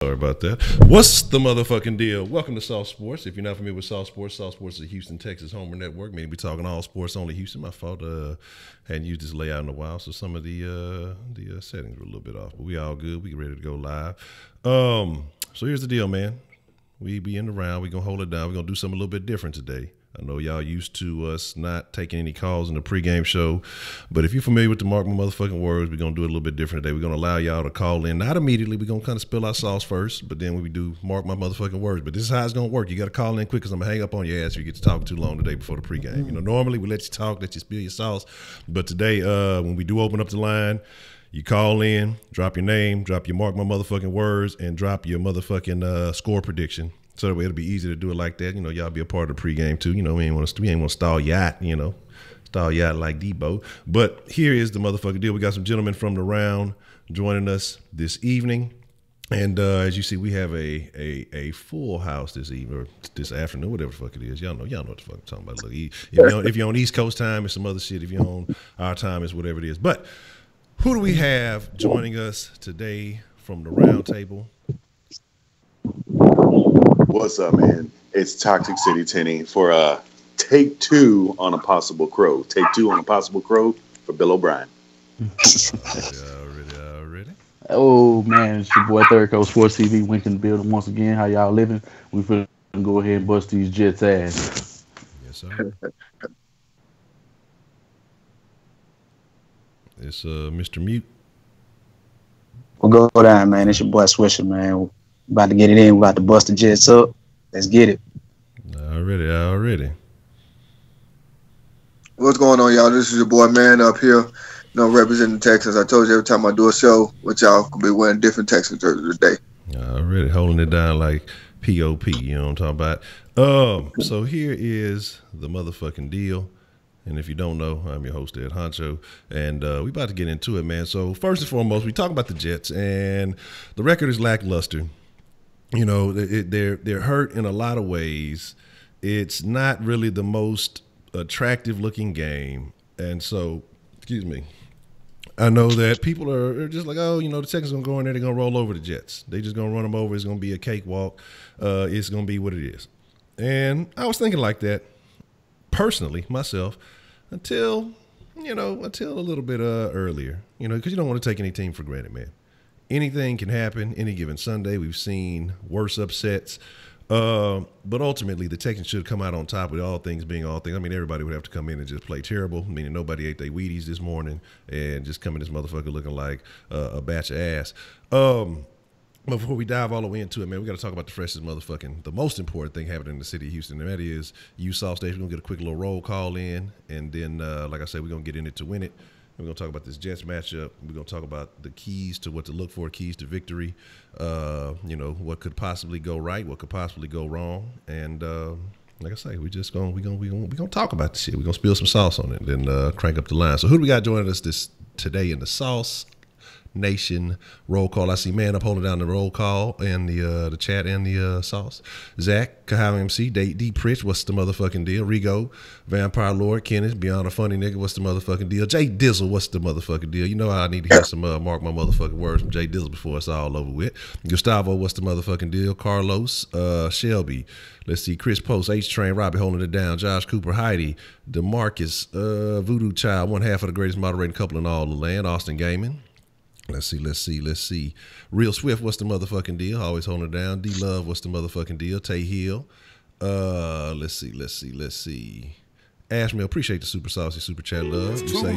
Sorry about that. What's the motherfucking deal? Welcome to Sauce Sports. If you're not familiar with Sauce Sports is a Houston, Texas homer network. Meaning we talking all sports, only Houston. My fault. Hadn't used this layout in a while, so some of the settings were a little bit off. But we all good. We ready to go live. So here's the deal, man. We be in the round. We gonna hold it down. We gonna do something a little bit different today. I know y'all used to us not taking any calls in the pregame show, but if you're familiar with the Mark My Motherfucking Words, we're going to do it a little bit different today. We're going to allow y'all to call in. Not immediately. We're going to kind of spill our sauce first, but then we do Mark My Motherfucking Words. But this is how it's going to work. You got to call in quick because I'm going to hang up on your ass if you get to talk too long today before the pregame. You know, normally we let you talk, let you spill your sauce, but today when we do open up the line, you call in, drop your name, drop your Mark My Motherfucking Words, and drop your motherfucking score prediction. So that way it'll be easy to do it like that. You know, y'all be a part of the pregame too. You know, we ain't want to stall yacht, you know, stall yacht like Debo. But here is the motherfucking deal. We got some gentlemen from the round joining us this evening. And as you see, we have a full house this evening, or this afternoon, whatever the fuck it is. Y'all know what the fuck I'm talking about. Look, if you're on East Coast time, it's some other shit. If you're on our time, it's whatever it is. But who do we have joining us today from the round table? What's up, man? It's Toxic City Tenny for take two on a possible crow. Take two on a possible crow for Bill O'Brien. Already. Oh, man, it's your boy Third Coast Sports TV. Wink in the building once again. How y'all living? We finna go ahead and bust these Jets' ass. Yes, sir. It's Mr. Mute. We'll go down, man. It's your boy Swisher, man. About to get it in. We're about to bust the Jets up. Let's get it. Already. What's going on, y'all? This is your boy Man up here, you know, representing the Texans. I told you every time I do a show, which y'all could be wearing different Texan jerseys today. Already holding it down like POP, you know what I'm talking about? So here is the motherfucking deal. And if you don't know, I'm your host, Ed Honcho, and we about to get into it, man. So first and foremost, we talk about the Jets, and the record is lackluster. You know, they're hurt in a lot of ways. It's not really the most attractive-looking game, and so, excuse me, I know that people are just like, oh, you know, the Texans going to go in there, they're going to roll over the Jets. They're just going to run them over. It's going to be a cakewalk. It's going to be what it is. And I was thinking like that, personally, myself, until a little bit earlier, you know, because you don't want to take any team for granted, man. Anything can happen any given Sunday. We've seen worse upsets. But ultimately, the Texans should come out on top with all things being all things. I mean, everybody would have to come in and just play terrible, meaning nobody ate their Wheaties this morning and just come in this motherfucker looking like a batch of ass. But before we dive all the way into it, man, we got to talk about the most important thing happening in the city of Houston, and that is Sauce Station. We're going to get a quick little roll call in, and then, like I said, we're going to get in it to win it. We're going to talk about this Jets matchup. We're going to talk about the keys to what to look for, keys to victory, you know, what could possibly go right, what could possibly go wrong. And like I say, we're going to talk about the shit. We're going to spill some sauce on it and then crank up the line. So who do we got joining us today in the Sauce Nation roll call? I see Man Up holding down the roll call and the chat and the sauce. Zach, Kahal MC, D Pritch, what's the motherfucking deal? Rigo, Vampire Lord, Kenneth, Beyond a Funny Nigga, what's the motherfucking deal? Jay Dizzle, what's the motherfucking deal? You know I need to hear some Mark My Motherfucking Words from Jay Dizzle before it's all over with. Gustavo, what's the motherfucking deal? Carlos, Shelby, let's see, Chris Post, H-Train, Robbie holding it down, Josh Cooper, Heidi, DeMarcus, Voodoo Child, one half of the greatest moderating couple in all the land, Austin Gaiman, Let's see. Real Swift, what's the motherfucking deal? Always holding it down. D Love, what's the motherfucking deal? Tay Hill. Let's see. Ashmill, appreciate the super saucy super chat love. You say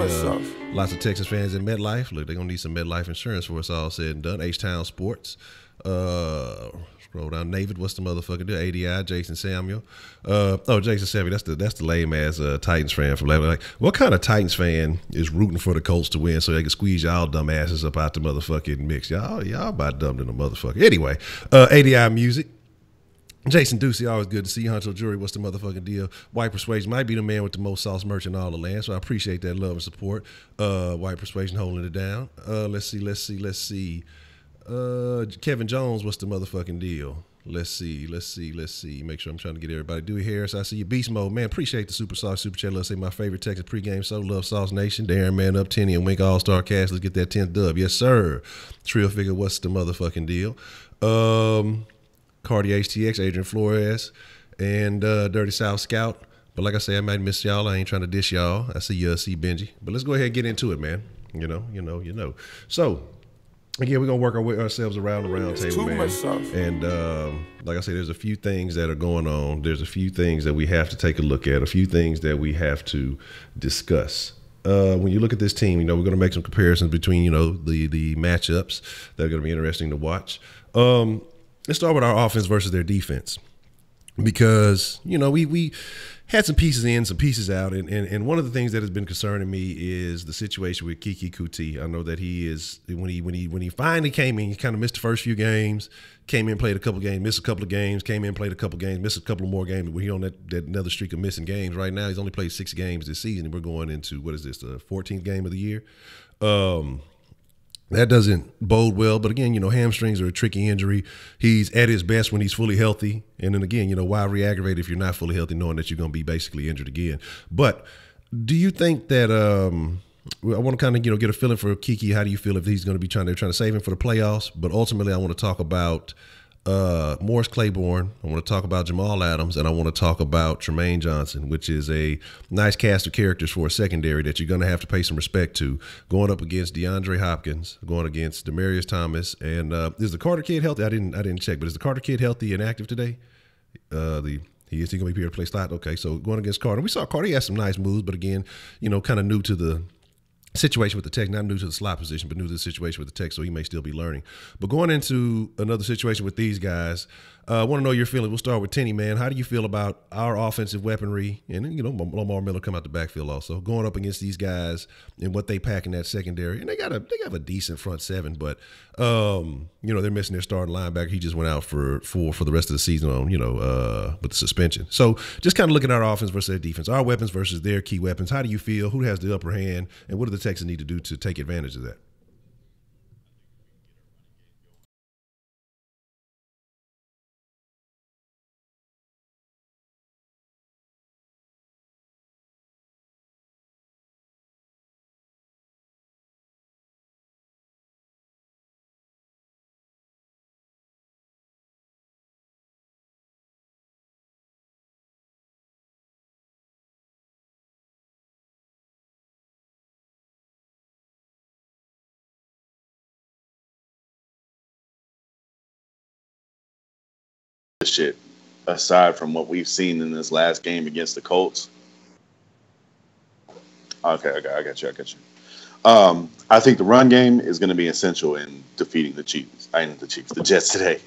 lots of Texas fans in MetLife. Look, they're gonna need some MetLife insurance for us all said and done. H-Town Sports. Scroll down. David, what's the motherfucking deal? ADI, Jason Samuel. Jason Samuel, that's the lame ass Titans fan from like, what kind of Titans fan is rooting for the Colts to win so they can squeeze y'all dumb asses up out the motherfucking mix? Y'all about dumb than a motherfucker. Anyway, ADI Music. Jason Ducey, always good to see you. Honcho Jury, what's the motherfucking deal? White Persuasion might be the man with the most sauce merch in all the land, so I appreciate that love and support. White Persuasion holding it down. Let's see. Kevin Jones, what's the motherfucking deal? Let's see. Make sure I'm trying to get everybody. Dewey Harris, I see you. Beast Mode, man, appreciate the super sauce, super chat. Let's say my favorite Texas pregame show. Love Sauce Nation. Darren Man Up, Tenny and Wink All-Star Cast. Let's get that 10th dub. Yes, sir. Trill Figure, what's the motherfucking deal? Cardi HTX, Adrian Flores, and Dirty South Scout. But like I say, I might miss y'all. I ain't trying to dish y'all. I see Benji. But let's go ahead and get into it, man. You know. So, again, we're going to work ourselves around the round table, man. And like I say, there's a few things that are going on. There's a few things that we have to take a look at, a few things that we have to discuss. When you look at this team, we're going to make some comparisons between, the matchups that are going to be interesting to watch. Let's start with our offense versus their defense, because we had some pieces in, some pieces out, and one of the things that has been concerning me is the situation with Keke Kuti. I know that he is when he finally came in, he kind of missed the first few games, came in, played a couple games, missed a couple of games, came in, played a couple games, missed a couple more games. We're on that another streak of missing games right now. He's only played 6 games this season, and we're going into the 14th game of the year. That doesn't bode well, but again, hamstrings are a tricky injury. He's at his best when he's fully healthy, and then again, why re-aggravate if you're not fully healthy, knowing that you're going to be basically injured again? But do you think that I want to kind of get a feeling for Keke? How do you feel if he's going to be trying to save him for the playoffs? But ultimately, I want to talk about Morris Claiborne. I want to talk about Jamal Adams, and I want to talk about Tremaine Johnson, which is a nice cast of characters for a secondary that you're going to have to pay some respect to, going up against DeAndre Hopkins, going against Demaryius Thomas, and is the Carter kid healthy? I didn't check, but is the Carter kid healthy and active today? Is he going to be here to play slot? Okay, so going against Carter, we saw Carter. He had some nice moves, but again, kind of new to the situation with the Texans, not new to the slot position, but new to the situation with the Texans, so he may still be learning. But going into another situation with these guys, I want to know your feeling. We'll start with Tenny, man. How do you feel about our offensive weaponry? And, Lamar Miller come out the backfield also, going up against these guys and what they pack in that secondary. And they have a decent front seven, but, they're missing their starting linebacker. He just went out for the rest of the season on, with the suspension. So just kind of looking at our offense versus their defense, our weapons versus their key weapons. How do you feel? Who has the upper hand? And what do the Texans need to do to take advantage of that? Shit, aside from what we've seen in this last game against the Colts. Okay, I got you. I think the run game is going to be essential in defeating the Jets today.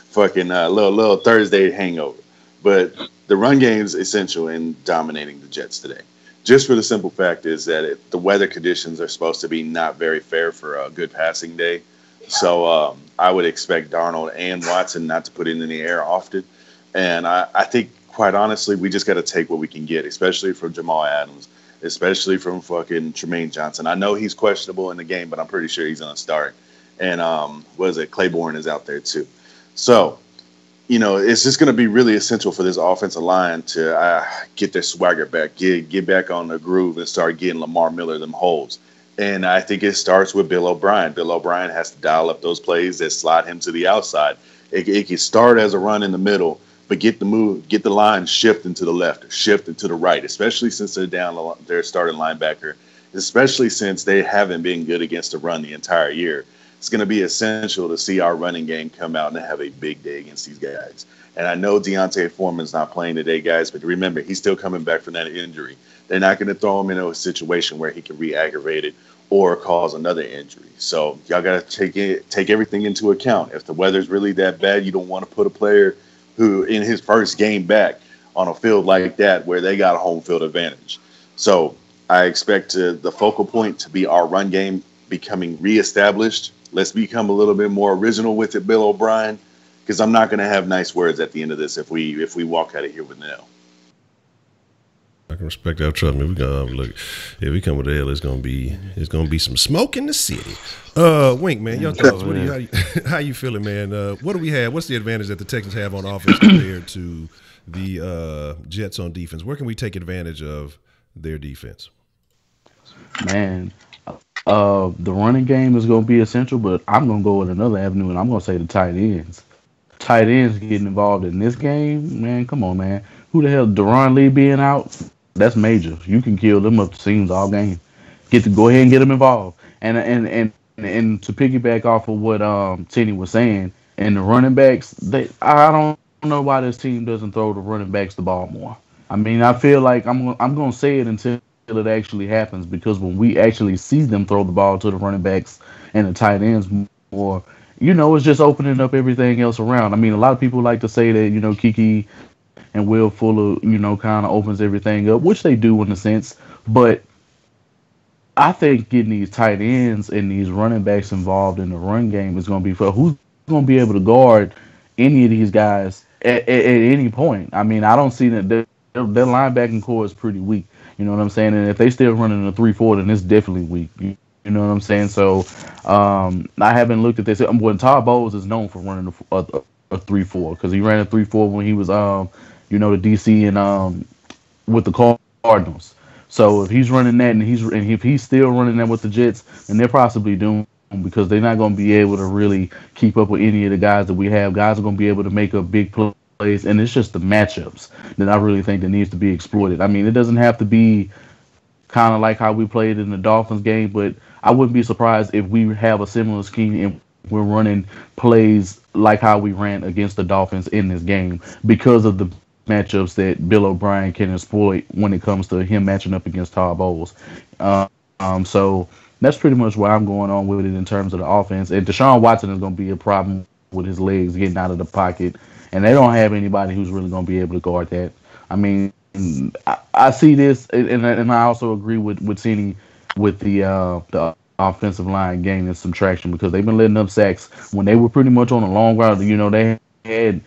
Fucking little Thursday hangover. But the run game is essential in dominating the Jets today. Just for the simple fact is that the weather conditions are supposed to be not very fair for a good passing day. So I would expect Darnold and Watson not to put it in the air often. And I think, quite honestly, we just got to take what we can get, especially from Jamal Adams, especially from fucking Tremaine Johnson. I know he's questionable in the game, but I'm pretty sure he's going to start. And Claiborne is out there too. So, it's just going to be really essential for this offensive line to get their swagger back, get back on the groove and start getting Lamar Miller them holes. And I think it starts with Bill O'Brien. Bill O'Brien has to dial up those plays that slide him to the outside. It can start as a run in the middle, but get the line shifting to the left, shifting to the right, especially since they're down their starting linebacker especially since they haven't been good against the run the entire year. It's going to be essential to see our running game come out and have a big day against these guys. And I know Deontay Foreman's not playing today, guys, but remember, he's still coming back from that injury. They're not going to throw him in a situation where he can re-aggravate it or cause another injury. So y'all got to take everything into account. If the weather's really that bad, you don't want to put a player who in his first game back on a field like that where they got a home field advantage. So I expect the focal point to be our run game becoming reestablished. Let's become a little bit more original with it, Bill O'Brien, because I'm not going to have nice words at the end of this if we walk out of here with an L. I can respect that. Trust me, we gonna look. If we come with the L, it's gonna be some smoke in the city. Wink, man, your thoughts? How you feeling, man? What do we have? What's the advantage that the Texans have on offense compared to the Jets on defense? Where can we take advantage of their defense? Man, the running game is going to be essential, but I'm going to go with another avenue, and I'm going to say the tight ends. Tight ends getting involved in this game, man, come on, man. Who the hell, Deron Lee being out? That's major. You can kill them up the seams all game. Go ahead and get them involved. And to piggyback off of what Tenny was saying, and the running backs, I don't know why this team doesn't throw the running backs the ball more. I mean, I feel like I'm going to say it until it actually happens, because when we actually see them throw the ball to the running backs and the tight ends more, it's just opening up everything else around. I mean, a lot of people like to say that, Kiki and Will Fuller, kind of opens everything up, which they do in a sense. But I think getting these tight ends and these running backs involved in the run game is going to be for who's going to be able to guard any of these guys at any point. I mean, I don't see that their linebacking core is pretty weak. You know what I'm saying? And if they still running a 3-4, then it's definitely weak. You know what I'm saying? So I haven't looked at this. When Todd Bowles is known for running a 3-4, because he ran a 3-4 when he was, the DC and with the Cardinals. So if he's running that and if he's still running that with the Jets, then they're possibly doomed, because they're not going to be able to really keep up with any of the guys that we have. Guys are going to be able to make a big play. And it's just the matchups that I really think that needs to be exploited. I mean, it doesn't have to be kind of like how we played in the Dolphins game, but I wouldn't be surprised if we have a similar scheme and we're running plays like how we ran against the Dolphins in this game, because of the matchups that Bill O'Brien can exploit when it comes to him matching up against Todd Bowles. So that's pretty much where I'm going on with it in terms of the offense. And Deshaun Watson is going to be a problem with his legs getting out of the pocket. And they don't have anybody who's really going to be able to guard that. I mean, I see this, and I also agree with Cini with the offensive line gaining some traction, because they've been letting up sacks when they were pretty much on a long route. They had,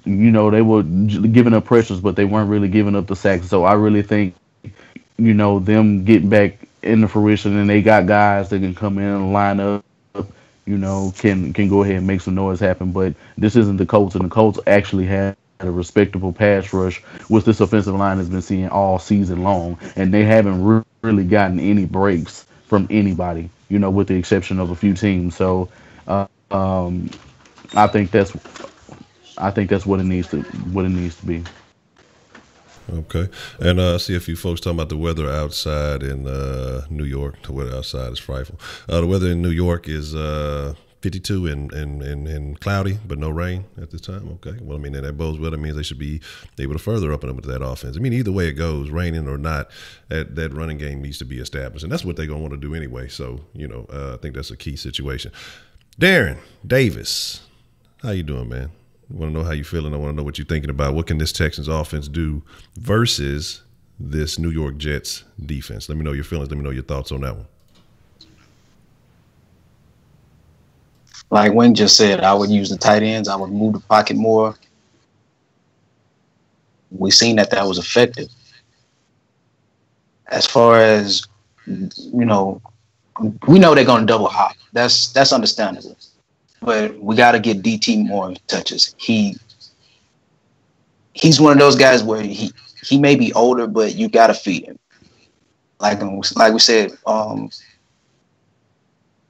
they were giving up pressures, but they weren't really giving up the sacks. So I really think, them getting back into fruition, and they got guys that can come in and line up, can go ahead and make some noise happen. But this isn't the Colts, and the Colts actually had a respectable pass rush, which this offensive line has been seeing all season long, and they haven't really gotten any breaks from anybody, with the exception of a few teams. So I think that's what it needs to be. Okay. And I see a few folks talking about the weather outside in New York. The weather outside is frightful. The weather in New York is 52 and cloudy, but no rain at this time. Okay. Well, I mean, that bodes well. That means they should be able to further up and up with that offense. I mean, either way it goes, raining or not, that running game needs to be established. And that's what they're going to want to do anyway. So, I think that's a key situation. Darren Davis, how you doing, man? I want to know how you're feeling. I want to know what you're thinking about. What can this Texans offense do versus this New York Jets defense? Let me know your feelings. Let me know your thoughts on that one. Like Wayne just said, I would use the tight ends. I would move the pocket more. We've seen that was effective. As far as, we know they're going to double hop. That's understandable. But we got to get DT more touches. He's one of those guys where he may be older, but you got to feed him. Like we said,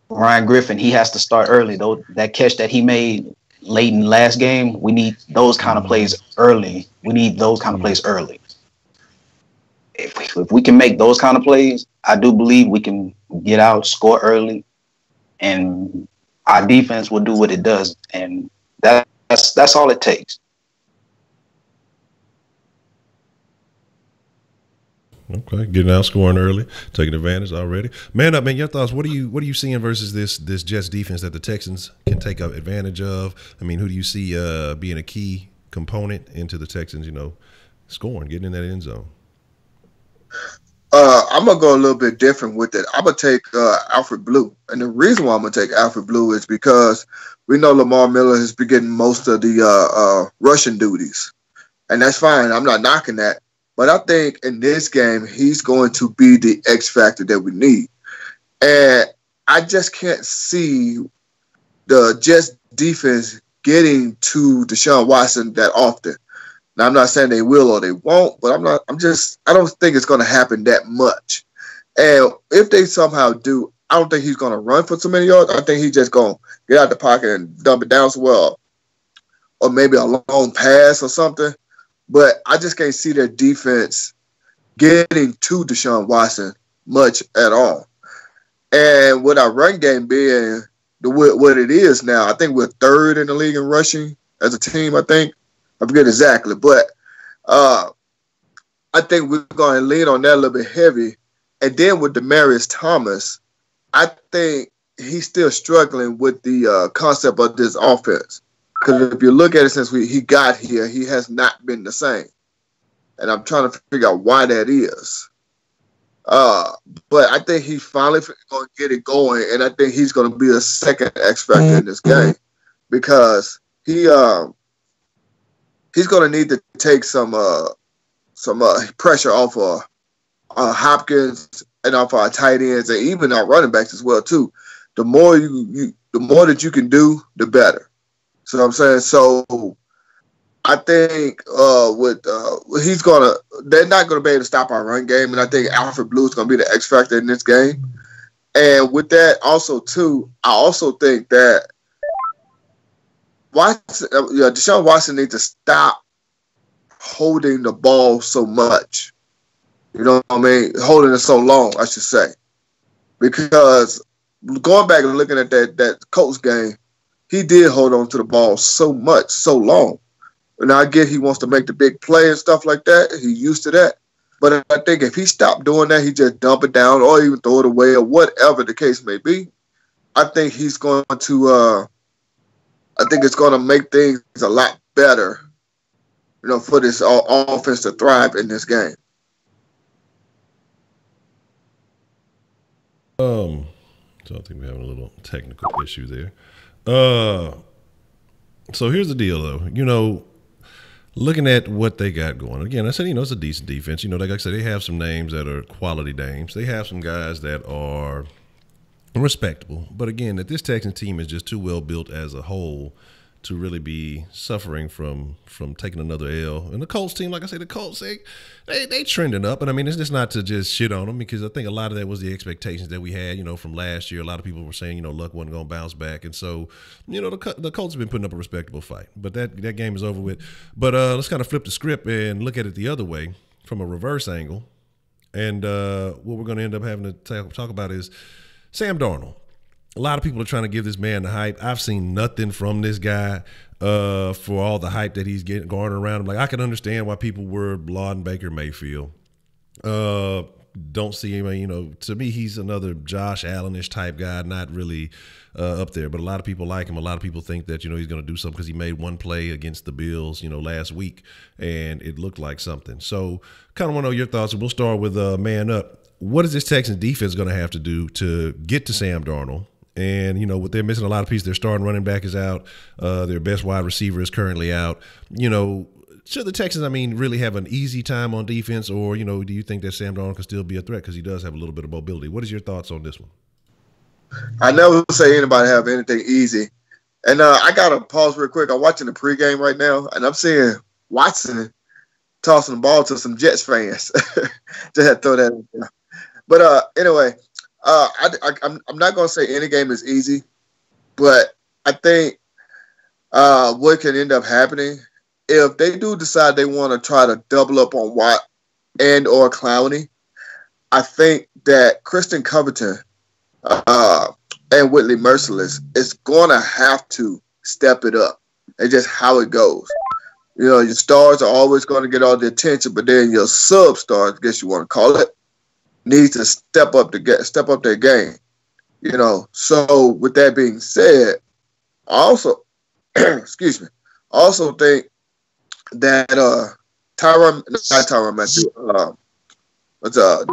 Ryan Griffin, he has to start early. Though that catch that he made late in the last game, we need those kind of plays early. If we can make those kind of plays, I do believe we can get out, score early, and our defense will do what it does, and that's all it takes. Okay, getting out, scoring early, taking advantage already. Man up, man. Your thoughts? What are you seeing versus this Jets defense that the Texans can take advantage of? I mean, who do you see being a key component into the Texans? Scoring, getting in that end zone. I'm gonna go a little bit different with it. I'm gonna take Alfred Blue, and the reason why I'm gonna take Alfred Blue is because we know Lamar Miller has been getting most of the rushing duties, and that's fine. I'm not knocking that. But I think in this game, he's going to be the X factor that we need. And I just can't see the Jets defense getting to Deshaun Watson that often. Now, I'm not saying they will or they won't, but I don't think it's going to happen that much. And if they somehow do, I don't think he's going to run for so many yards. I think he's just going to get out the pocket and dump it down somewhere, or maybe a long pass or something. But I just can't see their defense getting to Deshaun Watson much at all. And with our run game being what it is now, I think we're third in the league in rushing as a team, I think. I forget exactly. But I think we're going to lean on that a little bit heavy. And then with Demaryius Thomas, I think he's still struggling with the concept of this offense. Because if you look at it since he got here, he has not been the same. And I'm trying to figure out why that is. But I think he's finally going to get it going, and I think he's going to be a second X factor in this game. Because he's going to need to take some pressure off of Hopkins and off our tight ends and even our running backs as well, too. The more that you can do, the better. So I'm saying, I think they're not gonna be able to stop our run game, and I think Alfred Blue is gonna be the X factor in this game. And with that, also too, I also think that Deshaun Watson needs to stop holding the ball so much. You know what I mean? Holding it so long, I should say, because going back and looking at that Colts game. He did hold on to the ball so much, so long. And I get he wants to make the big play and stuff like that. He's used to that. But I think if he stopped doing that, he just dump it down or even throw it away or whatever the case may be, I think he's going to I think it's going to make things a lot better, for this offense to thrive in this game. So I think we're having a little technical issue there. So here's the deal, though. Looking at what they got going. Again, I said, it's a decent defense. Like I said, they have some names that are quality names. They have some guys that are respectable. But again, that this Texans team is just too well built as a whole to really be suffering from taking another L. And the Colts team, like I said, the Colts, they trending up. And I mean, it's just not to just shit on them, because I think a lot of that was the expectations that we had, from last year. A lot of people were saying, Luck wasn't going to bounce back. And so, the Colts have been putting up a respectable fight. But that game is over with. But let's kind of flip the script and look at it the other way from a reverse angle. And what we're going to end up having to talk about is Sam Darnold. A lot of people are trying to give this man the hype. I've seen nothing from this guy for all the hype that he's going around him. Like, I can understand why people were lauding Baker Mayfield. Don't see him, to me, he's another Josh Allen-ish type guy, not really up there. But a lot of people like him. A lot of people think that, he's going to do something because he made one play against the Bills, last week, and it looked like something. So kind of want to know your thoughts, and we'll start with Man Up. What is this Texans defense going to have to do to get to Sam Darnold? And, what they're missing a lot of pieces. Their starting running back is out. Their best wide receiver is currently out. Should the Texans, really have an easy time on defense, or, do you think that Sam Darnold can still be a threat because he does have a little bit of mobility? What is your thoughts on this one? I never say anybody have anything easy. And I got to pause real quick. I'm watching the pregame right now, and I'm seeing Watson tossing the ball to some Jets fans. Just had to throw that in there. But anyway, I'm not going to say any game is easy, but I think what can end up happening, if they do decide they want to try to double up on Watt and or Clowney, I think that Kristen Covington and Whitley Merciless is going to have to step it up. It's just how it goes. You know, your stars are always going to get all the attention, but then your sub-stars, I guess you want to call it, needs to step up their game. You know, so with that being said, I also, excuse me, I also think that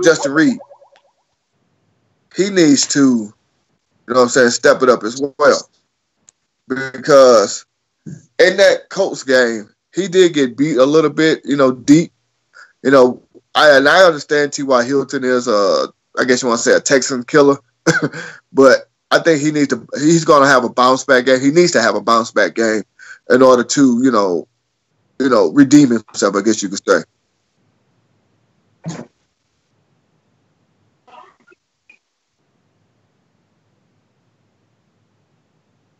Justin Reed, he needs to, you know what I'm saying, step it up as well. Because in that Colts game, he did get beat a little bit, you know, deep. You know, I understand T.Y. Hilton is I guess you want to say a Texan killer, but I think he's going to have a bounce back game. He needs to have a bounce back game in order to, you know, redeem himself, I guess you could say.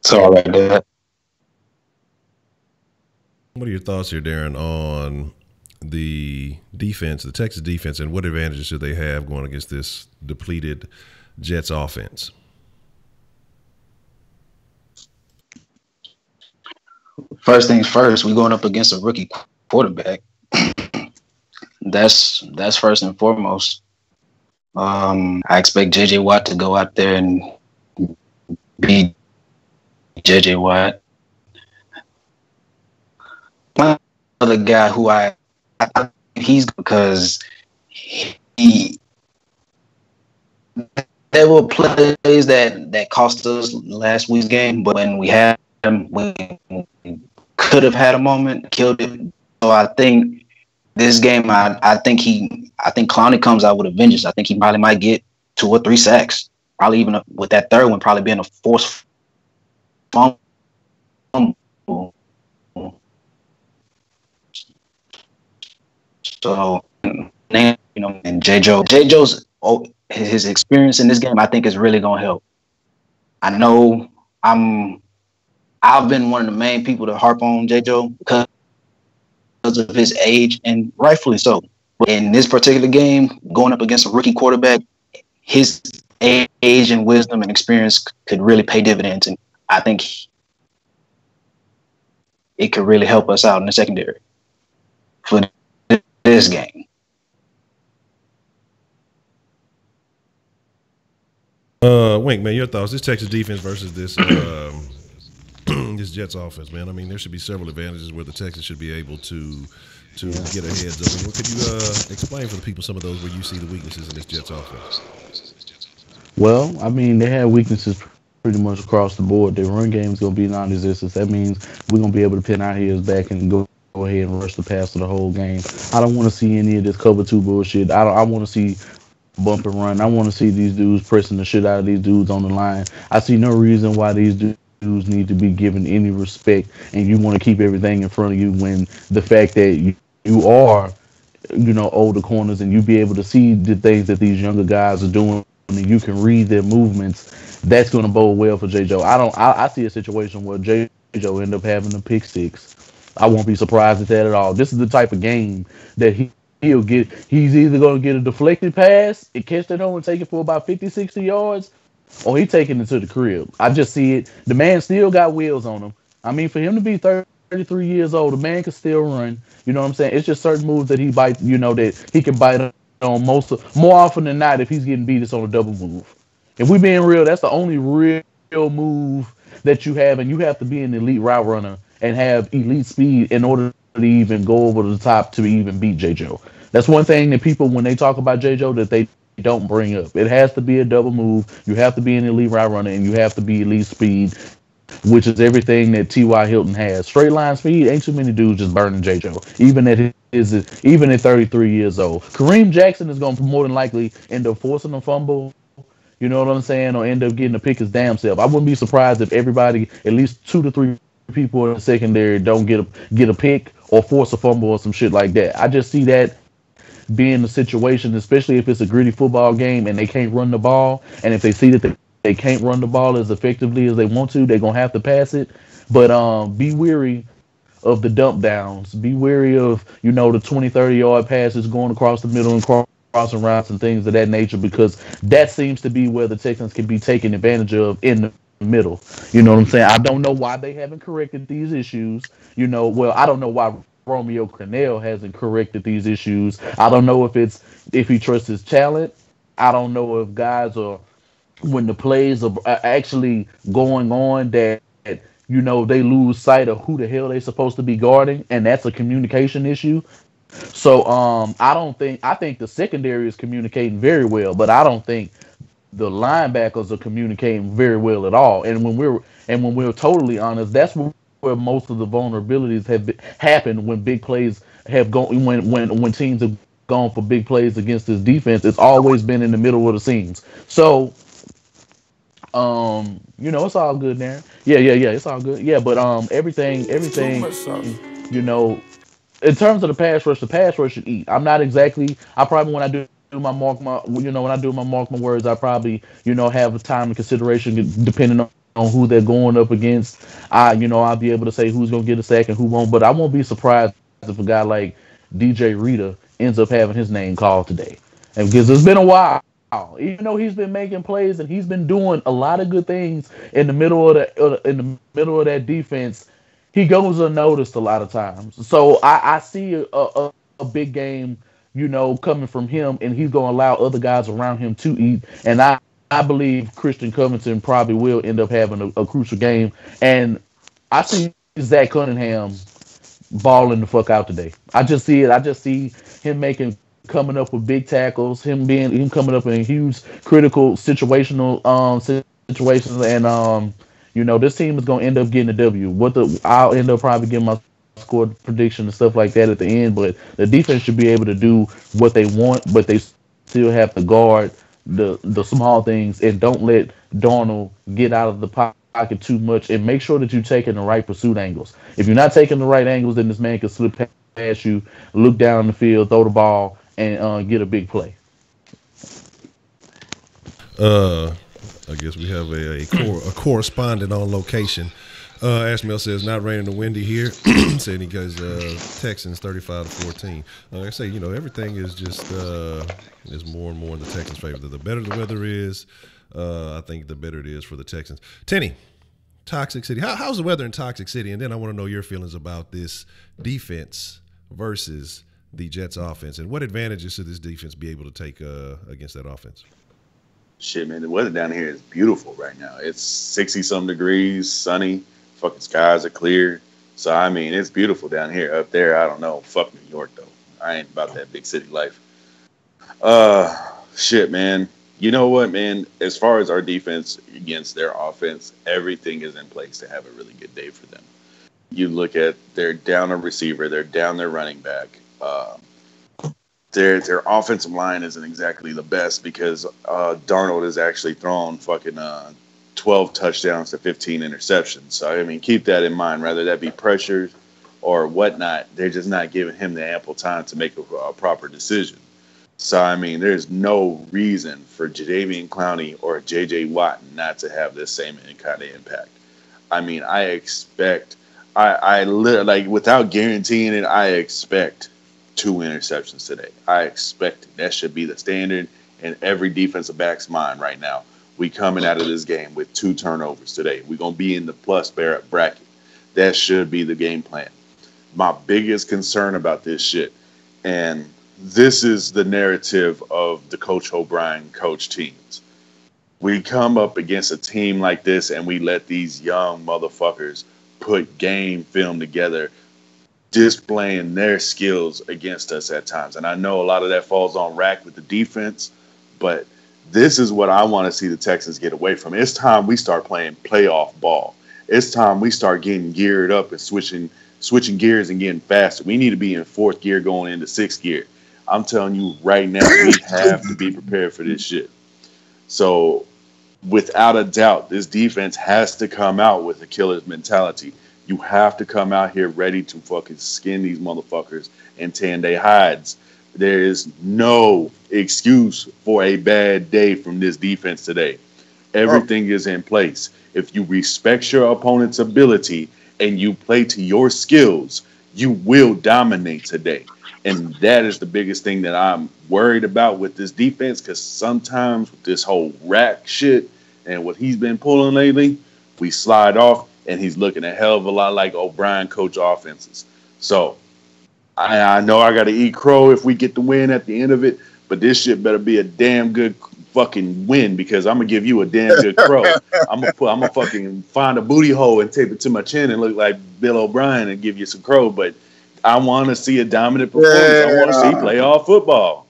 So like that. What are your thoughts here, Darren, on the defense, the Texas defense, and what advantages do they have going against this depleted Jets offense? First things first, we're going up against a rookie quarterback. That's first and foremost. I expect J.J. Watt to go out there and be J.J. Watt. Another guy who I he's because there were plays that cost us last week's game, but when we had him, we could have had a moment, killed it. So I think this game, I think Clowney comes out with a vengeance. I think he probably might get 2 or 3 sacks. Probably even with that third one, probably being a forced fumble. So, you know, and J.Joe's his experience in this game, I think, is really gonna help. I know I've been one of the main people to harp on J.Joe because of his age, and rightfully so. But in this particular game, going up against a rookie quarterback, his age and wisdom and experience could really pay dividends, and I think it could really help us out in the secondary for this game. Wink, man, your thoughts? This Texas defense versus this this Jets offense, man. I mean, there should be several advantages where the Texans should be able to get ahead. So, could you explain for the people some of those where you see the weaknesses in this Jets offense? Well, I mean, they have weaknesses pretty much across the board. Their run game is going to be non-existent. That means we're going to be able to pin our heels back and go ahead and rush the pass for the whole game. I don't want to see any of this cover 2 bullshit. I want to see bump and run. I want to see these dudes pressing the shit out of these dudes on the line. I see no reason why these dudes need to be given any respect, and you want to keep everything in front of you when the fact that you are, you know, older corners and you be able to see the things that these younger guys are doing and you can read their movements, that's going to bode well for J.J. I see a situation where J.J. end up having a pick 6. I won't be surprised at that at all. This is the type of game that he'll get. He's either going to get a deflected pass and catch that on and take it for about 50, 60 yards, or he taking it to the crib. I just see it. The man still got wheels on him. I mean, for him to be 33 years old, the man can still run. You know what I'm saying? It's just certain moves that he bite, you know, that he can bite on more often than not. If he's getting beat, it's on a double move. If we being real, that's the only real move that you have, and you have to be an elite route runner and have elite speed in order to even go over the top to even beat J.J. That's one thing that people, when they talk about J.J., that they don't bring up. It has to be a double move. You have to be an elite route runner, and you have to be elite speed, which is everything that T.Y. Hilton has. Straight line speed, ain't too many dudes just burning J.J., even at 33 years old. Kareem Jackson is going to more than likely end up forcing a fumble, you know what I'm saying, or end up getting to pick his damn self. I wouldn't be surprised if everybody, at least 2 to 3 people in the secondary, don't get a pick or force a fumble or some shit like that. I just see that being the situation, especially if it's a gritty football game and they can't run the ball, and if they see that they can't run the ball as effectively as they want to, they're going to have to pass it. But be wary of the dump downs. Be wary of, you know, the 20, 30 yard passes going across the middle and crossing routes and things of that nature, because that seems to be where the Texans can be taken advantage of in the middle. You know what I'm saying? I don't know why they haven't corrected these issues. Well, I don't know why Romeo Crennel hasn't corrected these issues. I don't know if he trusts his talent. I don't know if guys are, when the plays are actually going on, that they lose sight of who the hell they're supposed to be guarding, and that's a communication issue. So I think the secondary is communicating very well, but I don't think the linebackers are communicating very well at all. And when we're totally honest, that's where most of the vulnerabilities have happened when big plays have gone, when teams have gone for big plays against this defense. It's always been in the middle of the seams. So it's all good there. Yeah, it's all good. Yeah, but everything, in terms of the pass rush should eat. I'm not exactly. I probably, when I do my mark my words, I probably have a time and consideration depending on who they're going up against. I'll be able to say who's gonna get a sack and who won't. But I won't be surprised if a guy like DJ Rita ends up having his name called today, and because it's been a while. Even though he's been making plays and he's been doing a lot of good things in the middle of that defense, he goes unnoticed a lot of times. So I see a big game, coming from him, and he's going to allow other guys around him to eat. And I believe Christian Covington probably will end up having a crucial game. And I see Zach Cunningham balling the fuck out today. I just see it. I just see him coming up with big tackles, him coming up in huge critical situational situations, and this team is gonna end up getting a W. I'll end up probably getting my score prediction and stuff like that at the end, but the defense should be able to do what they want, but they still have to guard the small things, and don't let Darnold get out of the pocket too much, and make sure that you're taking the right pursuit angles. If you're not taking the right angles, then this man can slip past you, look down the field, throw the ball, and get a big play. I guess we have a correspondent on location. Ashmel says not raining or windy here. Saying he goes Texans 35-14. Like I say, everything is just is more and more in the Texans' favor. The better the weather is, I think the better it is for the Texans. Tenny, Toxic City. How's the weather in Toxic City? And then I want to know your feelings about this defense versus the Jets offense, and what advantages should this defense be able to take against that offense? Shit, man, the weather down here is beautiful right now. It's 60-some degrees, sunny, fucking skies are clear. So, I mean, it's beautiful down here. Up there, I don't know. Fuck New York, though. I ain't about that big city life. Shit, man. You know what, man? As far as our defense against their offense, everything is in place to have a really good day for them. You look at, they're down a receiver, they're down their running back. Their offensive line isn't exactly the best because Darnold has actually thrown fucking 12 touchdowns to 15 interceptions. So, I mean, keep that in mind. Rather that be pressure or whatnot, they're just not giving him the ample time to make a proper decision. So, I mean, there's no reason for Jadeveon Clowney or J.J. Watt not to have this same kind of impact. I mean, I expect, without guaranteeing it, I expect 2 interceptions today. I expect it. That should be the standard in every defensive back's mind right now. We coming out of this game with 2 turnovers today. We're going to be in the plus bracket. That should be the game plan. My biggest concern about this shit, and this is the narrative of the Coach O'Brien coach teams. We come up against a team like this and we let these young motherfuckers put game film together, displaying their skills against us at times. And I know a lot of that falls on rack with the defense, but this is what I want to see the Texans get away from. It's time we start playing playoff ball. It's time we start getting geared up and switching gears and getting faster. We need to be in 4th gear going into 6th gear. I'm telling you right now, we have to be prepared for this shit. So without a doubt, this defense has to come out with a killer's mentality. You have to come out here ready to fucking skin these motherfuckers and tan their hides. There is no excuse for a bad day from this defense today. Everything is in place. If you respect your opponent's ability and you play to your skills, you will dominate today. And that is the biggest thing that I'm worried about with this defense, because sometimes with this whole rack shit and what he's been pulling lately, we slide off, and he's looking a hell of a lot like O'Brien coach offenses. So I know I got to eat crow if we get the win at the end of it, but this shit better be a damn good fucking win, because I'm gonna give you a damn good crow. I'm gonna fucking find a booty hole and tape it to my chin and look like Bill O'Brien and give you some crow. But I want to see a dominant performance. Yeah. I want to see playoff football.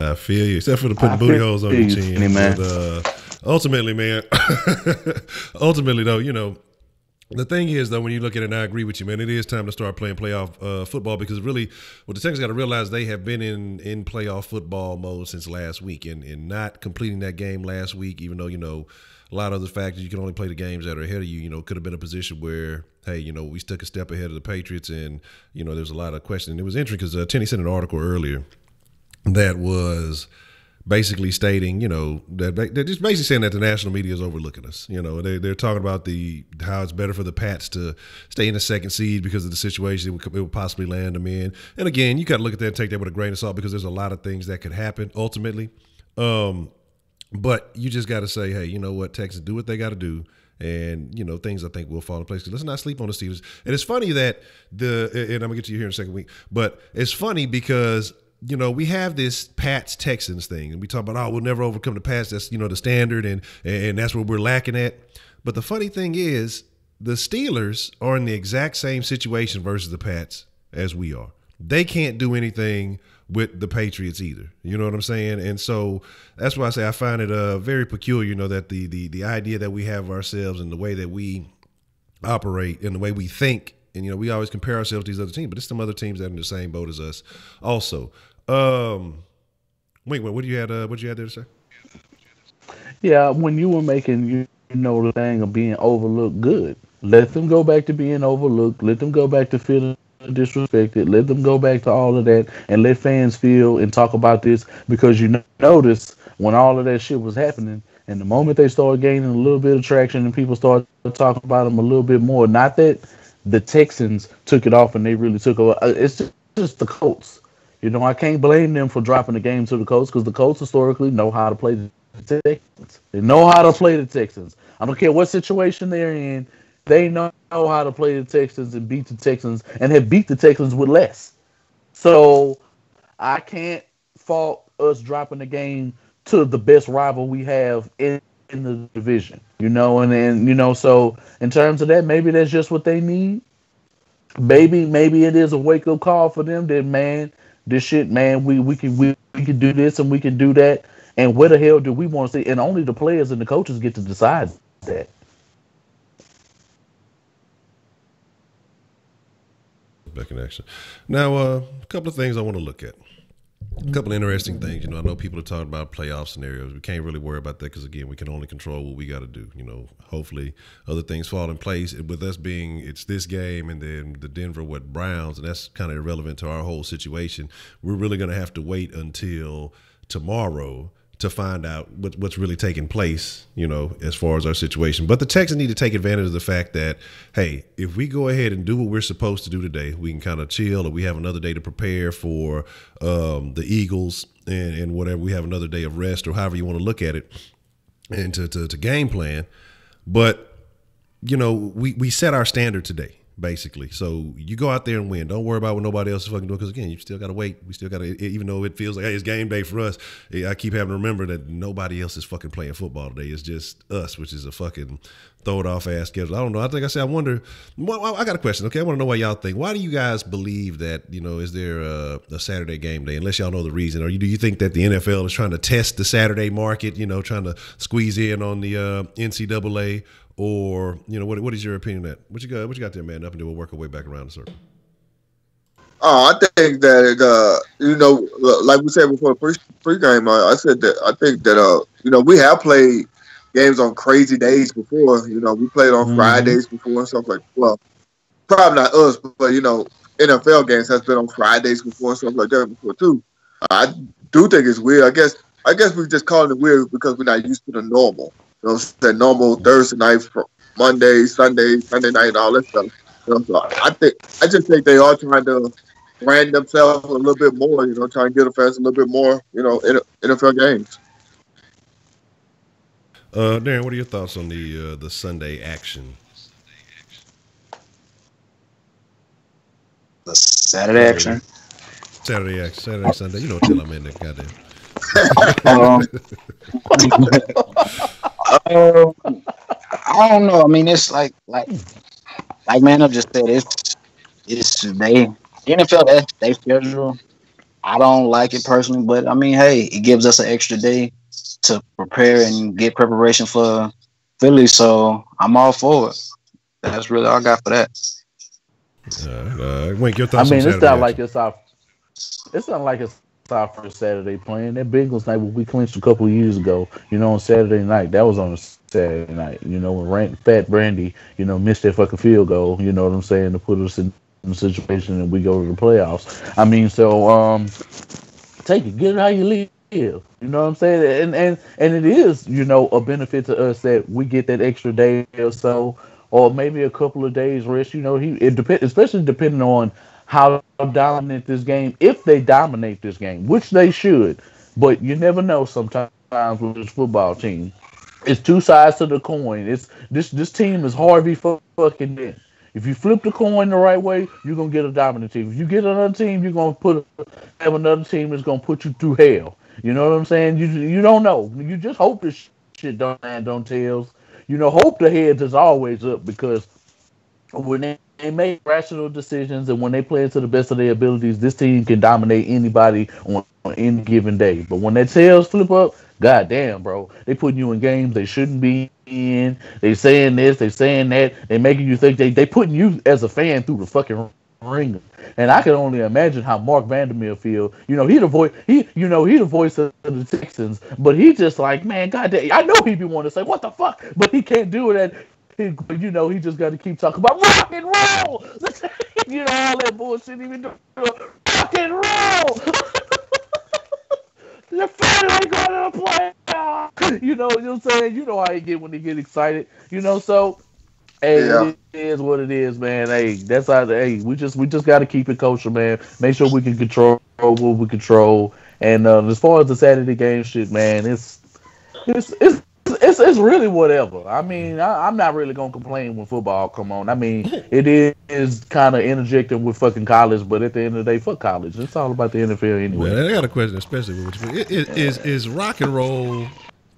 I feel you, except for the putting booty holes on your chin. But, ultimately, man, ultimately though, you know, the thing is, though, when you look at it, and I agree with you, man, it is time to start playing playoff football, because really what the Texans got to realize, they have been in playoff football mode since last week, and not completing that game last week, even though, you know, a lot of other factors, you can only play the games that are ahead of you, you know, could have been a position where, hey, you know, we took a step ahead of the Patriots, and, you know, there's a lot of questions. It was interesting because Tenny sent an article earlier that was basically stating, you know, that they're just basically saying that the national media is overlooking us. You know, they're talking about how it's better for the Pats to stay in the second seed because of the situation it would possibly land them in. And again, you got to look at that and take that with a grain of salt, because there's a lot of things that could happen ultimately. But you just got to say, hey, you know what, Texans, do what they got to do. And, you know, things I think will fall in place. Let's not sleep on the Steelers. And it's funny that and I'm going to get to you here in a second week, but it's funny because, you know, we have this Pats-Texans thing, and we talk about, oh, we'll never overcome the Pats. That's, you know, the standard, and that's what we're lacking at. But the funny thing is, the Steelers are in the exact same situation versus the Pats as we are. They can't do anything with the Patriots either. You know what I'm saying? And so that's why I say I find it very peculiar, you know, that the idea that we have of ourselves and the way that we operate and the way we think, and, you know, we always compare ourselves to these other teams, but it's some other teams that are in the same boat as us also. Wait, what do you had there to say? Yeah, when you were making, you know, the thing of being overlooked, good. Let them go back to being overlooked. Let them go back to feeling disrespected. Let them go back to all of that, and let fans feel and talk about this, because you notice when all of that shit was happening, and the moment they started gaining a little bit of traction and people started talking about them a little bit more, not that the Texans took it off and they really took over. It's just the Colts. You know, I can't blame them for dropping the game to the Colts, because the Colts historically know how to play the Texans. They know how to play the Texans. I don't care what situation they're in. They know how to play the Texans and beat the Texans, and have beat the Texans with less. So I can't fault us dropping the game to the best rival we have in the division. You know, and then, you know, so in terms of that, maybe that's just what they need. Maybe it is a wake up call for them that, man, this shit, man, we can do this and we can do that. And where the hell do we want to see? And only the players and the coaches get to decide that. Back in action. Now, a couple of things I want to look at. A couple of interesting things. You know, I know people are talking about playoff scenarios. We can't really worry about that because, again, we can only control what we got to do. You know, hopefully other things fall in place. With us being, it's this game and then the Denver Browns, and that's kind of irrelevant to our whole situation. We're really going to have to wait until tomorrow to find out what's really taking place, you know, as far as our situation. But the Texans need to take advantage of the fact that, hey, if we go ahead and do what we're supposed to do today, we can kind of chill, or we have another day to prepare for the Eagles and whatever. We have another day of rest, or however you want to look at it, and to game plan. But, you know, we set our standard today, basically. So you go out there and win. Don't worry about what nobody else is fucking doing, because, again, you still got to wait. We still got to, even though it feels like, hey, it's game day for us, I keep having to remember that nobody else is fucking playing football today. It's just us, which is a fucking throw it off ass schedule. I don't know. I wonder. I got a question, okay? I want to know what y'all think. Why do you guys believe that, you know, is there a Saturday game day, unless y'all know the reason? Or do you think that the NFL is trying to test the Saturday market, you know, trying to squeeze in on the NCAA? Or, you know, what is your opinion on that? What you got there, man? Up and we'll work our way back around the circle. I think that you know, like we said before pregame, I said that I think that you know, we have played games on crazy days before. You know, we played on Fridays before and stuff like. Well, probably not us, but you know, NFL games has been on Fridays before and stuff like that before too. I do think it's weird. I guess we're just calling it weird because we're not used to the normal. You know, that normal Thursday night, Monday, Sunday night, all that stuff. So I just think they are trying to brand themselves a little bit more. Trying to get the fans a little bit more. In NFL games. Darren, what are your thoughts on the Sunday action? The Saturday action. Saturday, Sunday. You know what the hell I'm in there, goddamn. I don't know. I mean, it's like man, I've just said it's the NFL. That's their schedule. I don't like it personally, but I mean, hey, it gives us an extra day to prepare and get preparation for Philly. So I'm all for it. That's really all I got for that. Wink, your thoughts? I mean, on it's not like it's our first Saturday playing. That Bengals night we clinched a couple of years ago. On Saturday night. That was on a Saturday night. When Fat Brandy, missed that fucking field goal. You know what I'm saying, to put us in the situation and we go to the playoffs. I mean, so take it, get it how you live. You know what I'm saying? And it is, a benefit to us that we get that extra day or so, or maybe a couple of days rest. Especially depending on how dominant this game, if they dominate this game, which they should. But you never know sometimes with this football team. It's two sides to the coin. It's this team is Harvey fucking Dent. If you flip the coin the right way, you're gonna get a dominant team. If you get another team, you're gonna have another team that's gonna put you through hell. You know what I'm saying? You don't know. You just hope this shit don't land on tails. Hope the heads is always up, because when they make rational decisions and when they play to the best of their abilities, this team can dominate anybody on any given day. But when that tails flip up, goddamn, bro, they putting you in games they shouldn't be in. They saying this, they saying that. They making you think they putting you as a fan through the fucking ringer. And I can only imagine how Mark Vandermeer feel. He the voice of the Texans, but he just like, man, goddamn, I know he be wanting to say what the fuck, but he can't do it. He just got to keep talking about rock and roll. All that bullshit he been doing. Rock and roll. The family going to the playoffs. You know what I'm saying? You know how he get when he get excited. So hey, yeah. It is what it is, man. Hey, that's how. Hey, we just got to keep it kosher, man. Make sure we can control what we control. And as far as the Saturday game shit, man, it's really whatever. I mean, I'm not really gonna complain when football come on. I mean, it is kind of interjecting with fucking college, but at the end of the day, fuck college. It's all about the NFL anyway. Man, I got a question, especially with is rock and roll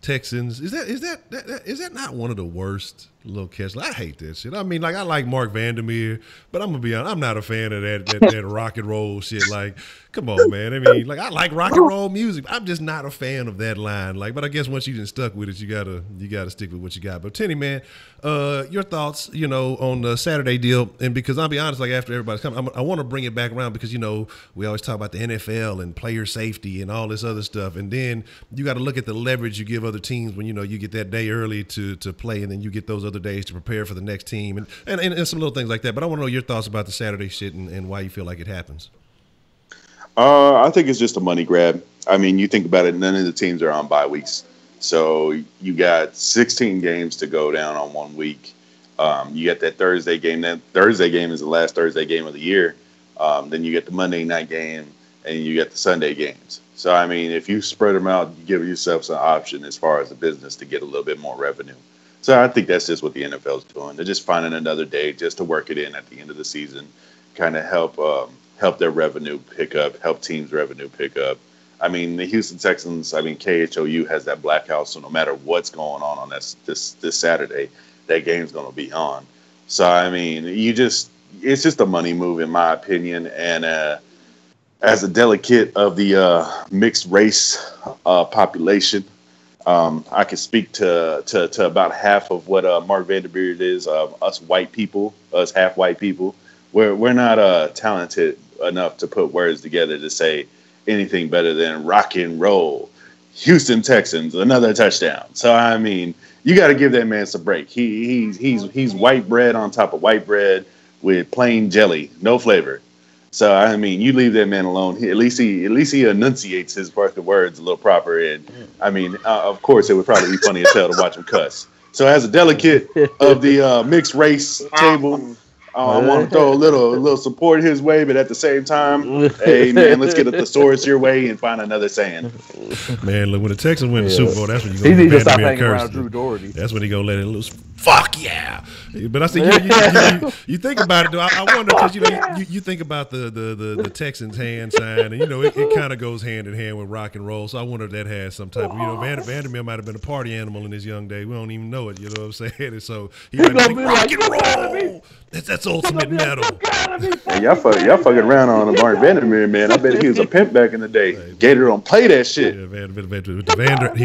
Texans. Is that not one of the worst little catches? I hate that shit. I mean, like, I like Mark Vandermeer, but I'm gonna be honest, I'm not a fan of that rock and roll shit. Like, come on, man. I mean, like, I like rock and roll music. I'm just not a fan of that line. Like, but I guess once you done stuck with it, you gotta stick with what you got. But Tenny, man, your thoughts, on the Saturday deal, and because I'll be honest, like, after everybody's coming, I want to bring it back around because we always talk about the NFL and player safety and all this other stuff, and then you got to look at the leverage you give other teams when you get that day early to play, and then you get those other days to prepare for the next team, and some little things like that. But I want to know your thoughts about the Saturday shit and why you feel like it happens. I think it's just a money grab. I mean, you think about it, none of the teams are on bye weeks. So you got 16 games to go down on 1 week. You got that Thursday game. That Thursday game is the last Thursday game of the year. Then you get the Monday night game, and you get the Sunday games. So, I mean, if you spread them out, you give yourself some option as far as the business to get a little bit more revenue. So I think that's just what the NFL is doing. They're just finding another day just to work it in at the end of the season, kind of help their revenue pick up, help teams' revenue pick up. I mean, the Houston Texans, KHOU has that black house, so no matter what's going on this Saturday, that game's going to be on. So, I mean, it's just a money move, in my opinion. And as a delegate of the mixed race population, I can speak to about half of what Mark Vandermeer is. Us white people, us half white people, we're not talented enough to put words together to say anything better than rock and roll. Houston Texans, another touchdown. So, I mean, you got to give that man some break. He's white bread on top of white bread with plain jelly, no flavor. So, I mean, you leave that man alone. At least he enunciates his fucking words a little proper. And I mean, of course, it would probably be funny as hell to watch him cuss. So, as a delegate of the mixed race table, I want to throw a little support his way, but at the same time, hey man, let's get a thesaurus your way and find another saying. Man, look, when the Texans win the Super Bowl, that's when you're He gonna need to stop Vandermeer hanging around curse. Drew Doherty. That's when he gonna let it loose. Fuck yeah! But I see you think about it though. I wonder because you think about the Texans hand sign, and it kind of goes hand in hand with rock and roll. So I wonder if that has some type of Vandermeer might have been a party animal in his young day. We don't even know it. You know what I'm saying? And so he might think rock and roll. That's ultimate metal. Hey, y'all fucking around on Mark Vandermeer, man. I bet he was a pimp back in the day. Gator don't play that shit. Yeah, he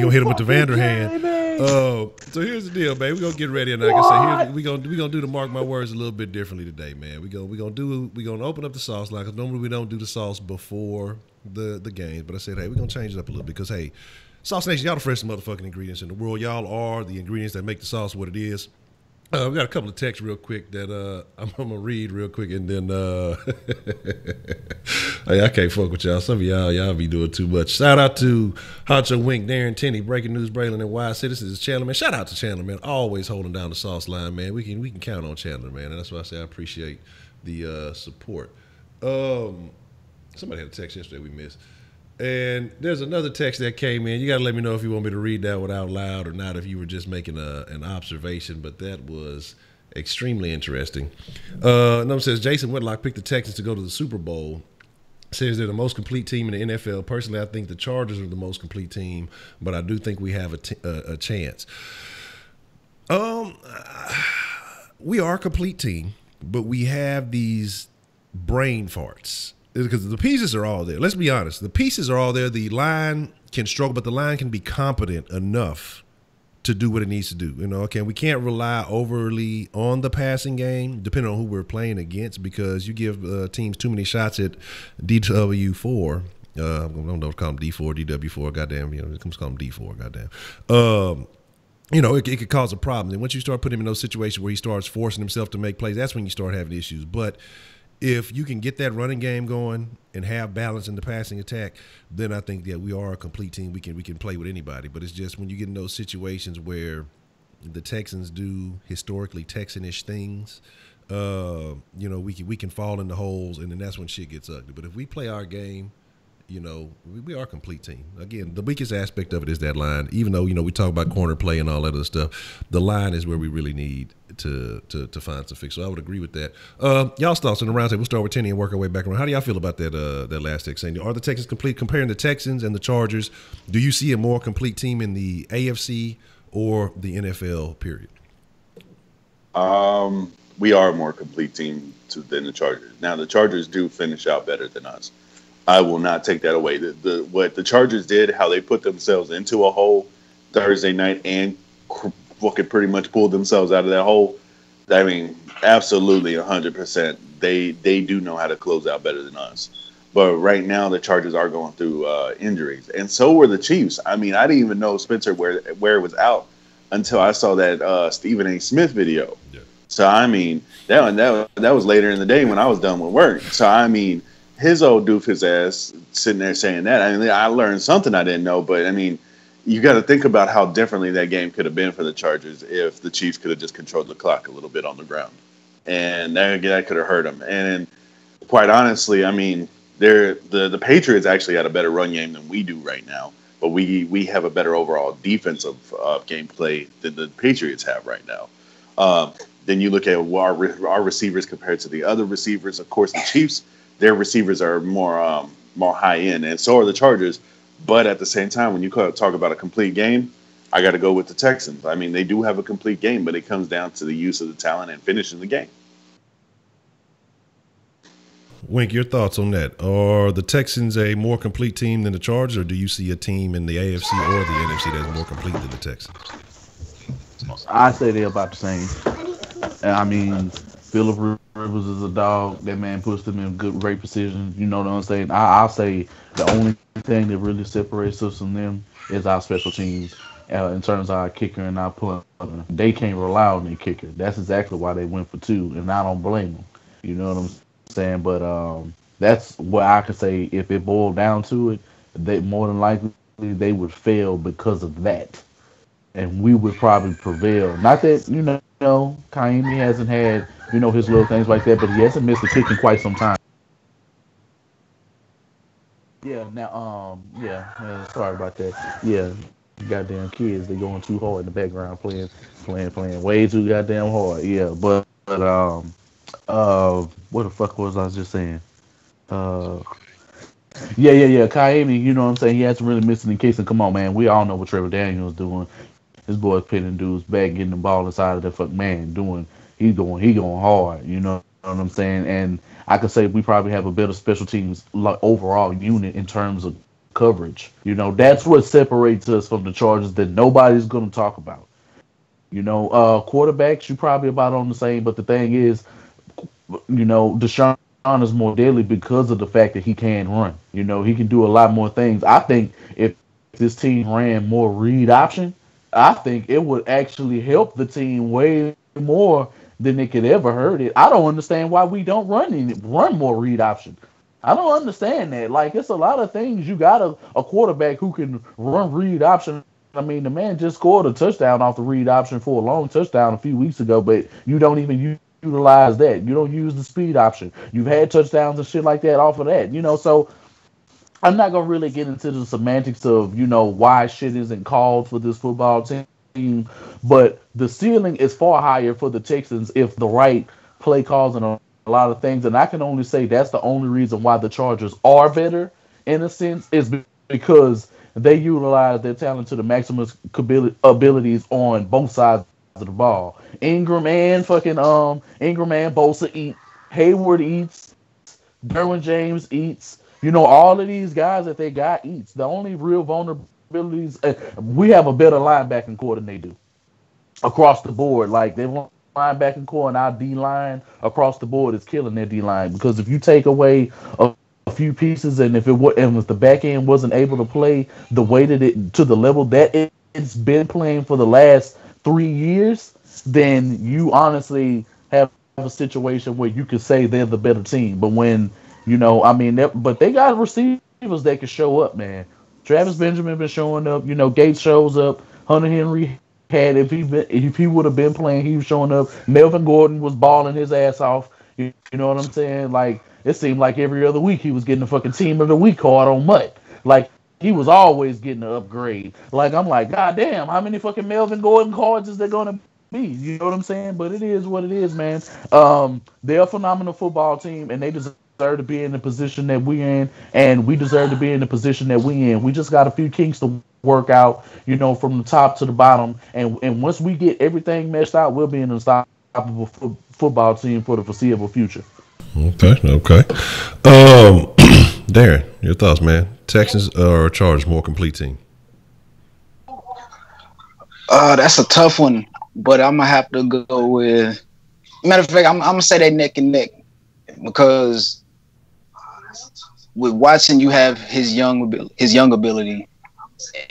gonna hit him with the Vander hand. So here's the deal, man. We gonna get ready, and like I say, we gonna do the mark my words a little bit differently today, man. We gonna open up the sauce line because normally we don't do the sauce before the games, but I said, hey, we're gonna change it up a little bit because hey, Sauce Nation, y'all the freshest motherfucking ingredients in the world. Y'all are the ingredients that make the sauce what it is. We got a couple of texts real quick that I'm gonna read real quick, and then hey, I can't fuck with y'all. Some of y'all be doing too much. Shout out to Honcho, Wink, Darren, Tenney, Breaking News, Braylon, and Wise Citizens. Chandler, man. Shout out to Chandler, man. Always holding down the sauce line, man. We can count on Chandler, man, and that's why I say I appreciate the support. Somebody had a text yesterday we missed. And there's another text that came in. You got to let me know if you want me to read that one out loud or not, if you were just making an observation. But that was extremely interesting. Number says, Jason Whitlock picked the Texans to go to the Super Bowl. Says they're the most complete team in the NFL. Personally, I think the Chargers are the most complete team, but I do think we have a chance. We are a complete team, but we have these brain farts. Because the pieces are all there. Let's be honest. The pieces are all there. The line can struggle, but the line can be competent enough to do what it needs to do. Okay, we can't rely overly on the passing game, depending on who we're playing against, because you give teams too many shots at DW4. I don't know if to call them D4, DW4, goddamn. Let's call them D4, goddamn. It could cause a problem. And once you start putting him in those situations where he starts forcing himself to make plays, that's when you start having issues. But if you can get that running game going and have balance in the passing attack, then I think that we are a complete team. We can play with anybody. But it's just when you get in those situations where the Texans do historically Texanish things, we can fall in the holes, and then that's when shit gets ugly. But if we play our game, we are a complete team. Again, the weakest aspect of it is that line. Even though, we talk about corner play and all that other stuff, the line is where we really need to find some fix. So I would agree with that. Y'all's thoughts on the round table. We'll start with Tenny and work our way back around. How do y'all feel about that last text? Are the Texans complete? Comparing the Texans and the Chargers, do you see a more complete team in the AFC or the NFL, period? We are a more complete team than the Chargers. Now, the Chargers do finish out better than us. I will not take that away. What the Chargers did, how they put themselves into a hole Thursday night and fucking pretty much pulled themselves out of that hole. I mean, absolutely 100%. They do know how to close out better than us. But right now, the Chargers are going through injuries, and so were the Chiefs. I mean, I didn't even know Spencer Ware was out until I saw that Stephen A. Smith video. Yeah. So I mean, that was later in the day when I was done with work. So I mean, his old doofus ass sitting there saying that. I mean, I learned something I didn't know, but I mean, you got to think about how differently that game could have been for the Chargers if the Chiefs could have just controlled the clock a little bit on the ground, and that could have hurt them. And quite honestly, I mean, the Patriots actually had a better run game than we do right now, but we have a better overall defensive gameplay than the Patriots have right now. Then you look at our receivers compared to the other receivers. Of course, the Chiefs, their receivers are more high end, and so are the Chargers. But at the same time, when you talk about a complete game, I got to go with the Texans. I mean, they do have a complete game, but it comes down to the use of the talent and finishing the game. Wink, your thoughts on that? Are the Texans a more complete team than the Chargers, or do you see a team in the AFC or the NFC that's more complete than the Texans? I say they're about the same. I mean, Phillip Rivers is a dog. That man puts them in great position. You know what I'm saying? I'll say the only thing that really separates us from them is our special teams in terms of our kicker and our punter. They can't rely on their kicker. That's exactly why they went for two, and I don't blame them. You know what I'm saying? But that's what I could say. If it boiled down to it, they more than likely they would fail because of that, and we would probably prevail. Not that Kaimi hasn't had, his little things like that, but he hasn't missed a kick in quite some time. Yeah, now, sorry about that. Yeah, goddamn kids, they going too hard in the background, playing way too goddamn hard. Yeah, but what the fuck was I just saying? Uh, yeah. Kaimi, you know what I'm saying? He hasn't really missed any kicks, and come on, man, we all know what Trevor Daniels doing. His boy's pinning dudes back, getting the ball inside of the fuck man, he going hard. You know what I'm saying? And I could say we probably have a better special teams like overall unit in terms of coverage. That's what separates us from the Chargers that nobody's gonna talk about. Quarterbacks, you probably about on the same, but the thing is, Deshaun is more deadly because of the fact that he can run. He can do a lot more things. I think if this team ran more read option, I think it would actually help the team way more than it could ever hurt it. I don't understand why we don't run more read option. I don't understand that. Like, it's a lot of things. You got a quarterback who can run read option. I mean, the man just scored a touchdown off the read option for a long touchdown a few weeks ago, but you don't even utilize that. You don't use the speed option. You've had touchdowns and shit like that off of that. So I'm not gonna really get into the semantics of why shit isn't called for this football team, but the ceiling is far higher for the Texans if the right play calls and a lot of things. And I can only say that's the only reason why the Chargers are better in a sense is because they utilize their talent to the maximum abilities on both sides of the ball. Ingram and Bosa eat. Hayward eats. Derwin James eats. All of these guys that they got eats. The only real vulnerabilities, we have a better linebacking core than they do across the board. Like, their linebacking core and our D-line across the board is killing their D-line, because if you take away a few pieces and if the back end wasn't able to play the way that it to the level that it's been playing for the last 3 years, then you honestly have a situation where you could say they're the better team. But when but they got receivers that can show up, man. Travis Benjamin been showing up. Gates shows up. Hunter Henry had if he would have been playing, he was showing up. Melvin Gordon was balling his ass off. You know what I'm saying? Like, it seemed like every other week he was getting a fucking team of the week card on Mutt. Like, he was always getting an upgrade. Like, I'm like, God damn, how many fucking Melvin Gordon cards is there gonna be? You know what I'm saying? But it is what it is, man. They're a phenomenal football team, and they deserve to be in the position that we're in, and we deserve to be in the position that we're in. We just got a few kinks to work out, from the top to the bottom, and once we get everything meshed out, we'll be an unstoppable football team for the foreseeable future. Okay. Darren, your thoughts, man? Texans or Chargers more complete team? That's a tough one, but I'm gonna have to go with. Matter of fact, I'm gonna say they neck and neck, because with Watson, you have his young ability,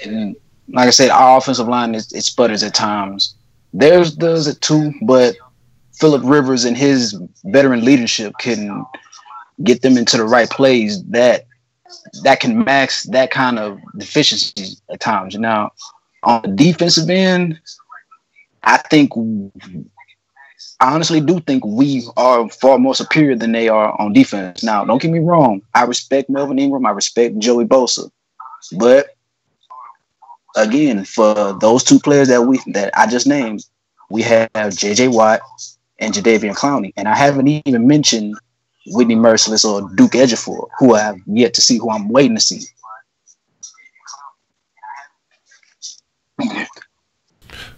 and like I said, our offensive line it sputters at times. Theirs does it too, but Phillip Rivers and his veteran leadership can get them into the right plays that can max that kind of deficiency at times. Now, on the defensive end, I honestly do think we are far more superior than they are on defense. Now, don't get me wrong. I respect Melvin Ingram. I respect Joey Bosa. But again, for those two players that I just named, we have J.J. Watt and Jadeveon Clowney. And I haven't even mentioned Whitney Merciless or Duke Ejiofor, who I have yet to see, who I'm waiting to see.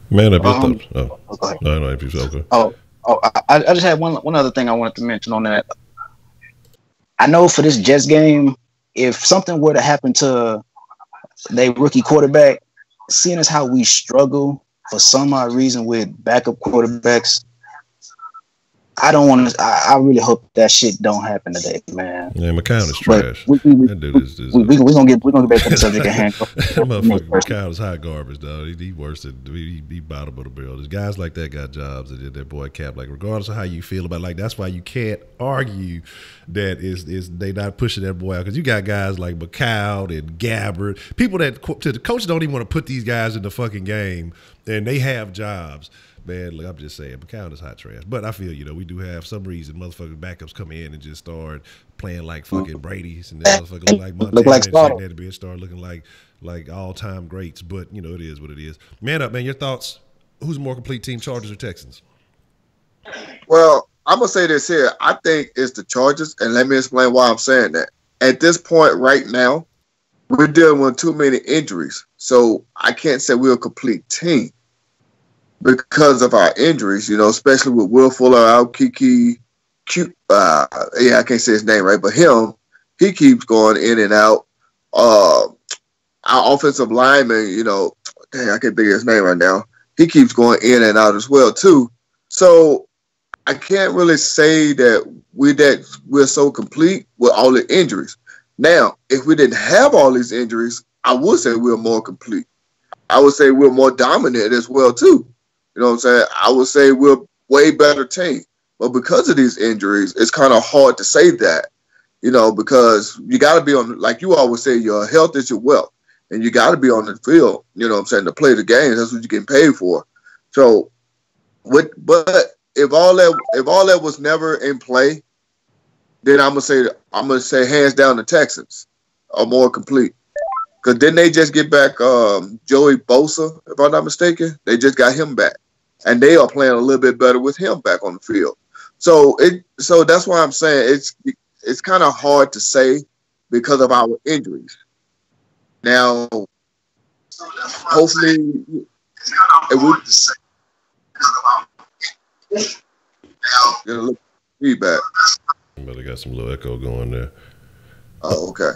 Man, I bet no, if you okay. I just had one other thing I wanted to mention on that. I know for this Jets game, if something were to happen to their rookie quarterback, seeing as how we struggle for some odd reason with backup quarterbacks, I don't want to. I really hope that shit don't happen today, man. Yeah, McCown is trash. We're gonna get back to the subject at hand. Motherfucker, McCown is hot garbage, dog. He worse than he bottom of the barrel. There's guys like that got jobs and that boy Cap. Like, regardless of how you feel about it, like, that's why you can't argue that is they not pushing that boy out, because you got guys like McCown and Gabbard, people that the coaches don't even want to put these guys in the fucking game, and they have jobs. Man, look, I'm just saying, McCown is hot trash. But I feel, you know, we do have some reason motherfucking backups come in and just start playing like fucking Brady's, and then motherfuckers look like Montana Look like and Slaughter. shit, that bitch start looking like all-time greats. But, you know, it is what it is. Man up, man, your thoughts? Who's a more complete team, Chargers or Texans? Well, I'm gonna say this here. I think it's the Chargers, and let me explain why I'm saying that. At this point right now, we're dealing with too many injuries, so I can't say we're a complete team because of our injuries. You know, especially with Will Fuller out, I can't say his name right, but he keeps going in and out. Our offensive lineman, you know, dang, I can't think of his name right now. He keeps going in and out as well too. So I can't really say that we're so complete with all the injuries. Now, if we didn't have all these injuries, I would say we're more complete. I would say we're more dominant as well too. You know what I'm saying? I would say we're way better team. But because of these injuries, it's kind of hard to say that, you know, because you got to be on, like you always say, your health is your wealth. And you got to be on the field, you know what I'm saying, to play the games. That's what you're getting paid for. So, but if all that was never in play, then I'm gonna say hands down the Texans are more complete. Because didn't they just get back Joey Bosa, if I'm not mistaken? They just got him back, and they are playing a little bit better with him back on the field. So that's why I'm saying it's kind of hard to say because of our injuries. Now, hopefully, it would get a little feedback. But I got some little echo going there. Oh, okay.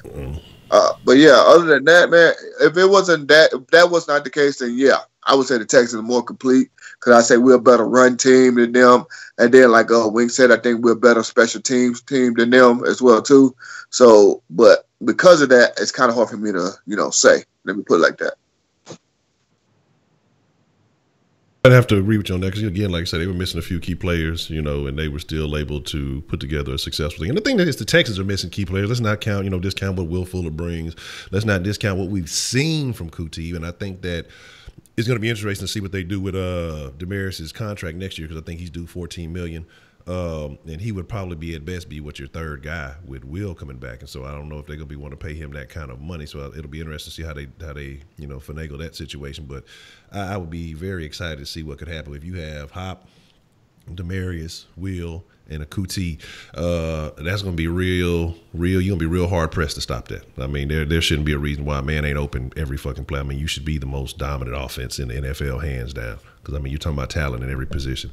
But yeah, other than that, man, if that was not the case, then yeah, I would say the Texans are more complete because I say we're a better run team than them, and then like Wing said, I think we're a better special teams team than them as well too. So, but because of that, it's kind of hard for me to say. Let me put it like that. I'd have to agree with you on that because, again, like I said, they were missing a few key players, you know, and they were still able to put together a successful thing. And the thing is the Texans are missing key players. Let's not discount what Will Fuller brings. Let's not discount what we've seen from Kuti. And I think that it's going to be interesting to see what they do with Demaryius's contract next year because I think he's due $14 million. And he would probably at best be your third guy with Will coming back. And so I don't know if they're going to want to pay him that kind of money. So it'll be interesting to see how they finagle that situation. But I would be very excited to see what could happen if you have Hop, Demaryius, Will, and a Kuti. That's going to be real. You're going to be real hard pressed to stop that. I mean, there shouldn't be a reason why a man ain't open every fucking play. I mean, you should be the most dominant offense in the NFL, hands down. Because, I mean, you're talking about talent in every position.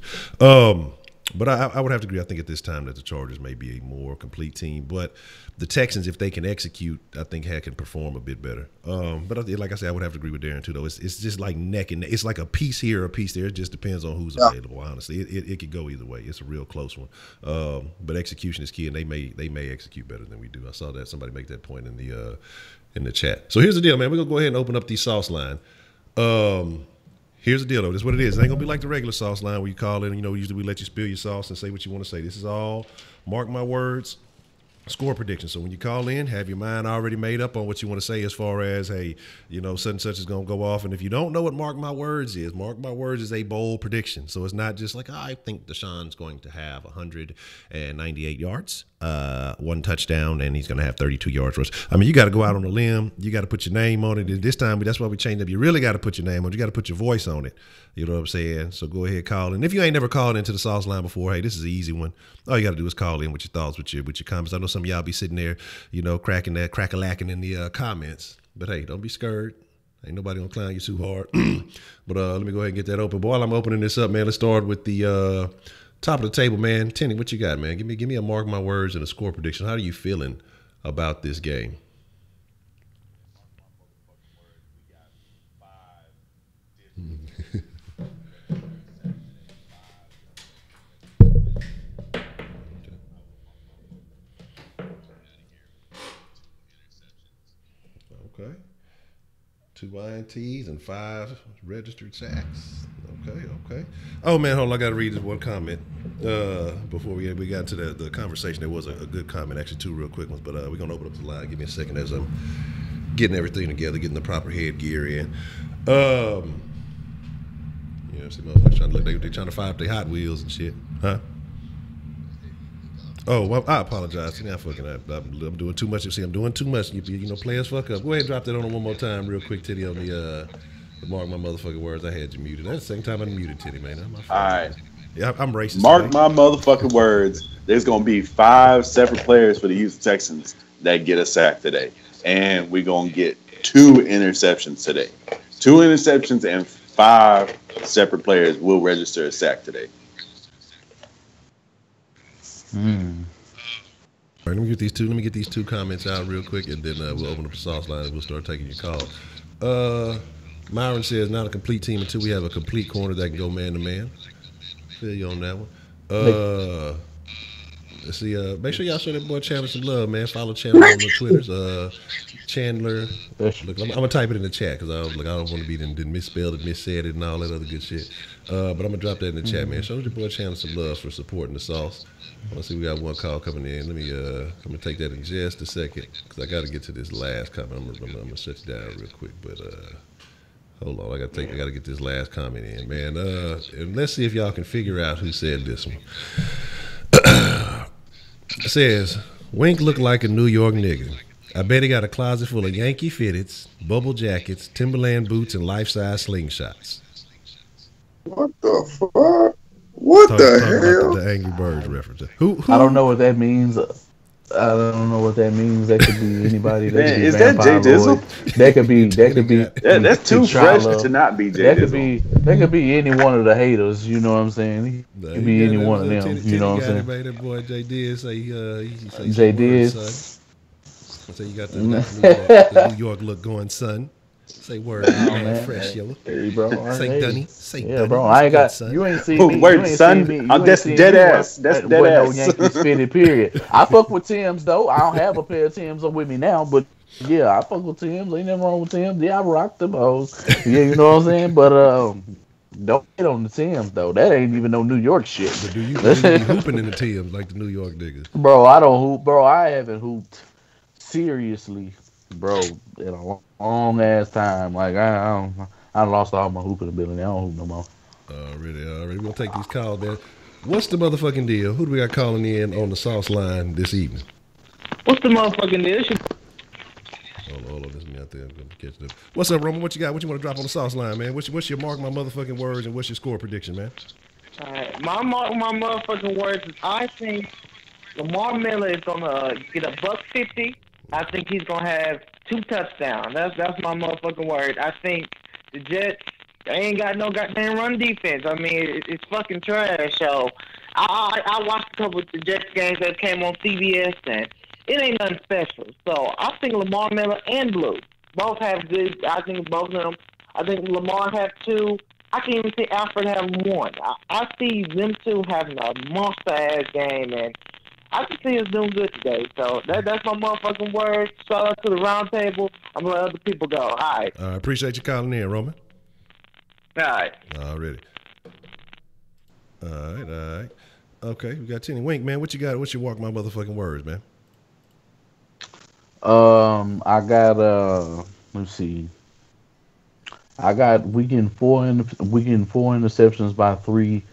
But I would have to agree. I think at this time that the Chargers may be a more complete team. But the Texans, if they can execute, I think can perform a bit better. But like I said, I would have to agree with Darren too. Though it's just like neck and neck. It's like a piece here, a piece there. It just depends on who's available. Honestly, it could go either way. It's a real close one. But execution is key, and they may execute better than we do. I saw that somebody make that point in the chat. So here's the deal, man. We're gonna go ahead and open up the sauce line. Here's the deal, though. This is what it is. It ain't going to be like the regular sauce line where you call in. Usually we let you spill your sauce and say what you want to say. This is all, mark my words, score prediction. So when you call in, have your mind already made up on what you want to say as far as, hey, such and such is going to go off. And if you don't know what mark my words is a bold prediction. So it's not just like, I think Deshaun's going to have 198 yards, one touchdown, and he's going to have 32 yards rush. I mean, you got to go out on a limb. You got to put your name on it. And this time, that's why we changed up. You really got to put your name on it. You got to put your voice on it. You know what I'm saying? So go ahead, call in. If you ain't never called into the sauce line before, hey, this is an easy one. All you got to do is call in with your thoughts, with your comments. I know some of y'all be sitting there, crack-a-lacking in the comments. But hey, don't be scared. Ain't nobody gonna clown you too hard. But let me go ahead and get that open. But while I'm opening this up, man, let's start with the top of the table, man. Tenny, what you got, man? Give me a mark my words and a score prediction. How are you feeling about this game? Okay. 2 INTs and 5 registered sacks. Okay. Oh, man, hold on. I got to read this one comment before we got into the conversation. There was a good comment, actually, 2 real quick ones. But we're going to open up the line. Give me a second as I'm getting everything together, getting the proper headgear in. You know, see motherfuckers trying to look. They trying to fire up their Hot Wheels and shit, huh? Oh, well, I apologize. See, I'm doing too much. See, I'm doing too much. You know, players fuck up. Go ahead and drop that on one more time, real quick, Titty, on the mark my motherfucking words. I had you muted. That's the same time I muted Titty, man. That's my fault. All right. Yeah, I'm racist. Mark today. my motherfucking words. There's going to be 5 separate players for the Houston Texans that get a sack today. And we're going to get 2 interceptions today. 2 interceptions and 5 separate players will register a sack today. All right, let me get these two comments out real quick, and then we'll open up the sauce line and we'll start taking your calls. Myron says, not a complete team until we have a complete corner that can go man to man. Feel you on that one. Let's see. Make sure y'all show that boy Chandler some love, man. Follow Chandler on the Twitters. Chandler. Look, I'm gonna type it in the chat because I don't want to be didn't misspelled it, missaid it, and all that other good shit. But I'm gonna drop that in the chat, man. Show your boy Chandler some love for supporting the sauce. Let's see. We got one call coming in. Let me. I'm gonna take that in just a second because I got to get to this last comment. I'm gonna shut you down real quick, but. Hold on, I gotta get this last comment in, man. And let's see if y'all can figure out who said this one. It says, Wink looked like a New York nigga. I bet he got a closet full of Yankee fitteds, bubble jackets, Timberland boots, and life-size slingshots. What the fuck? What the hell? The Angry Birds reference. I don't know what that means. I don't know what that means. That could be anybody. That could be is that Jay Dizzle? That could be. That's too fresh to not be Jay Dizzle. That could be any one of the haters. You know what I'm saying? It could be any one of them. You know what I'm saying? That boy Jay Diz say Jay Diz. Say you got the New York look going, son. Say word, man. Fresh yellow. Hey, bro. Say Dunny. Say Dunny. Bro. I ain't got. Son. You ain't seen me. Word, son. That's dead ass. That's dead ass. No Yankees fitted. Period. I fuck with Tim's though. I don't have a pair of Tim's with me now, but yeah, I fuck with Tim's. Ain't nothing wrong with Tim's. Yeah, I rock them hoes. Yeah, you know what I'm saying. But don't hit on the Tim's though. That ain't even no New York shit. But do you be hooping in the Tim's like the New York niggas? Bro, I don't hoop. Bro, I haven't hooped seriously, bro, in a long ass time. Like I lost all my hooping ability. I don't hoop no more. Already. We're gonna take these calls, man. What's the motherfucking deal? Who do we got calling in on the sauce line this evening? What's the motherfucking deal? Hold on, this me out there. I'm gonna catch it up. What's up, Roman? What you got? What you want to drop on the sauce line, man? What's your mark my motherfucking words and what's your score prediction, man? All right, my motherfucking words is I think Lamar Miller is gonna get a $150. I think he's gonna have 2 touchdowns. That's my motherfucking word. I think the Jets, they ain't got no goddamn run defense. I mean, it's fucking trash. So I watched a couple of the Jets games that came on CBS, and it ain't nothing special. So I think Lamar Miller and Blue both have good. I think both of them. I think Lamar have 2. I can even see Alfred have 1. I see them 2 having a monster ass game, and I can see us doing good today. So that's my motherfucking word. Shout out to the round table. I'm gonna let other people go. All right. I appreciate you calling in, Roman. All right. Already. All right. Okay, we got Tenny. Wink, man, what you got? What's your walk my motherfucking words, man? I got let's see. I got we getting 4 interceptions by 3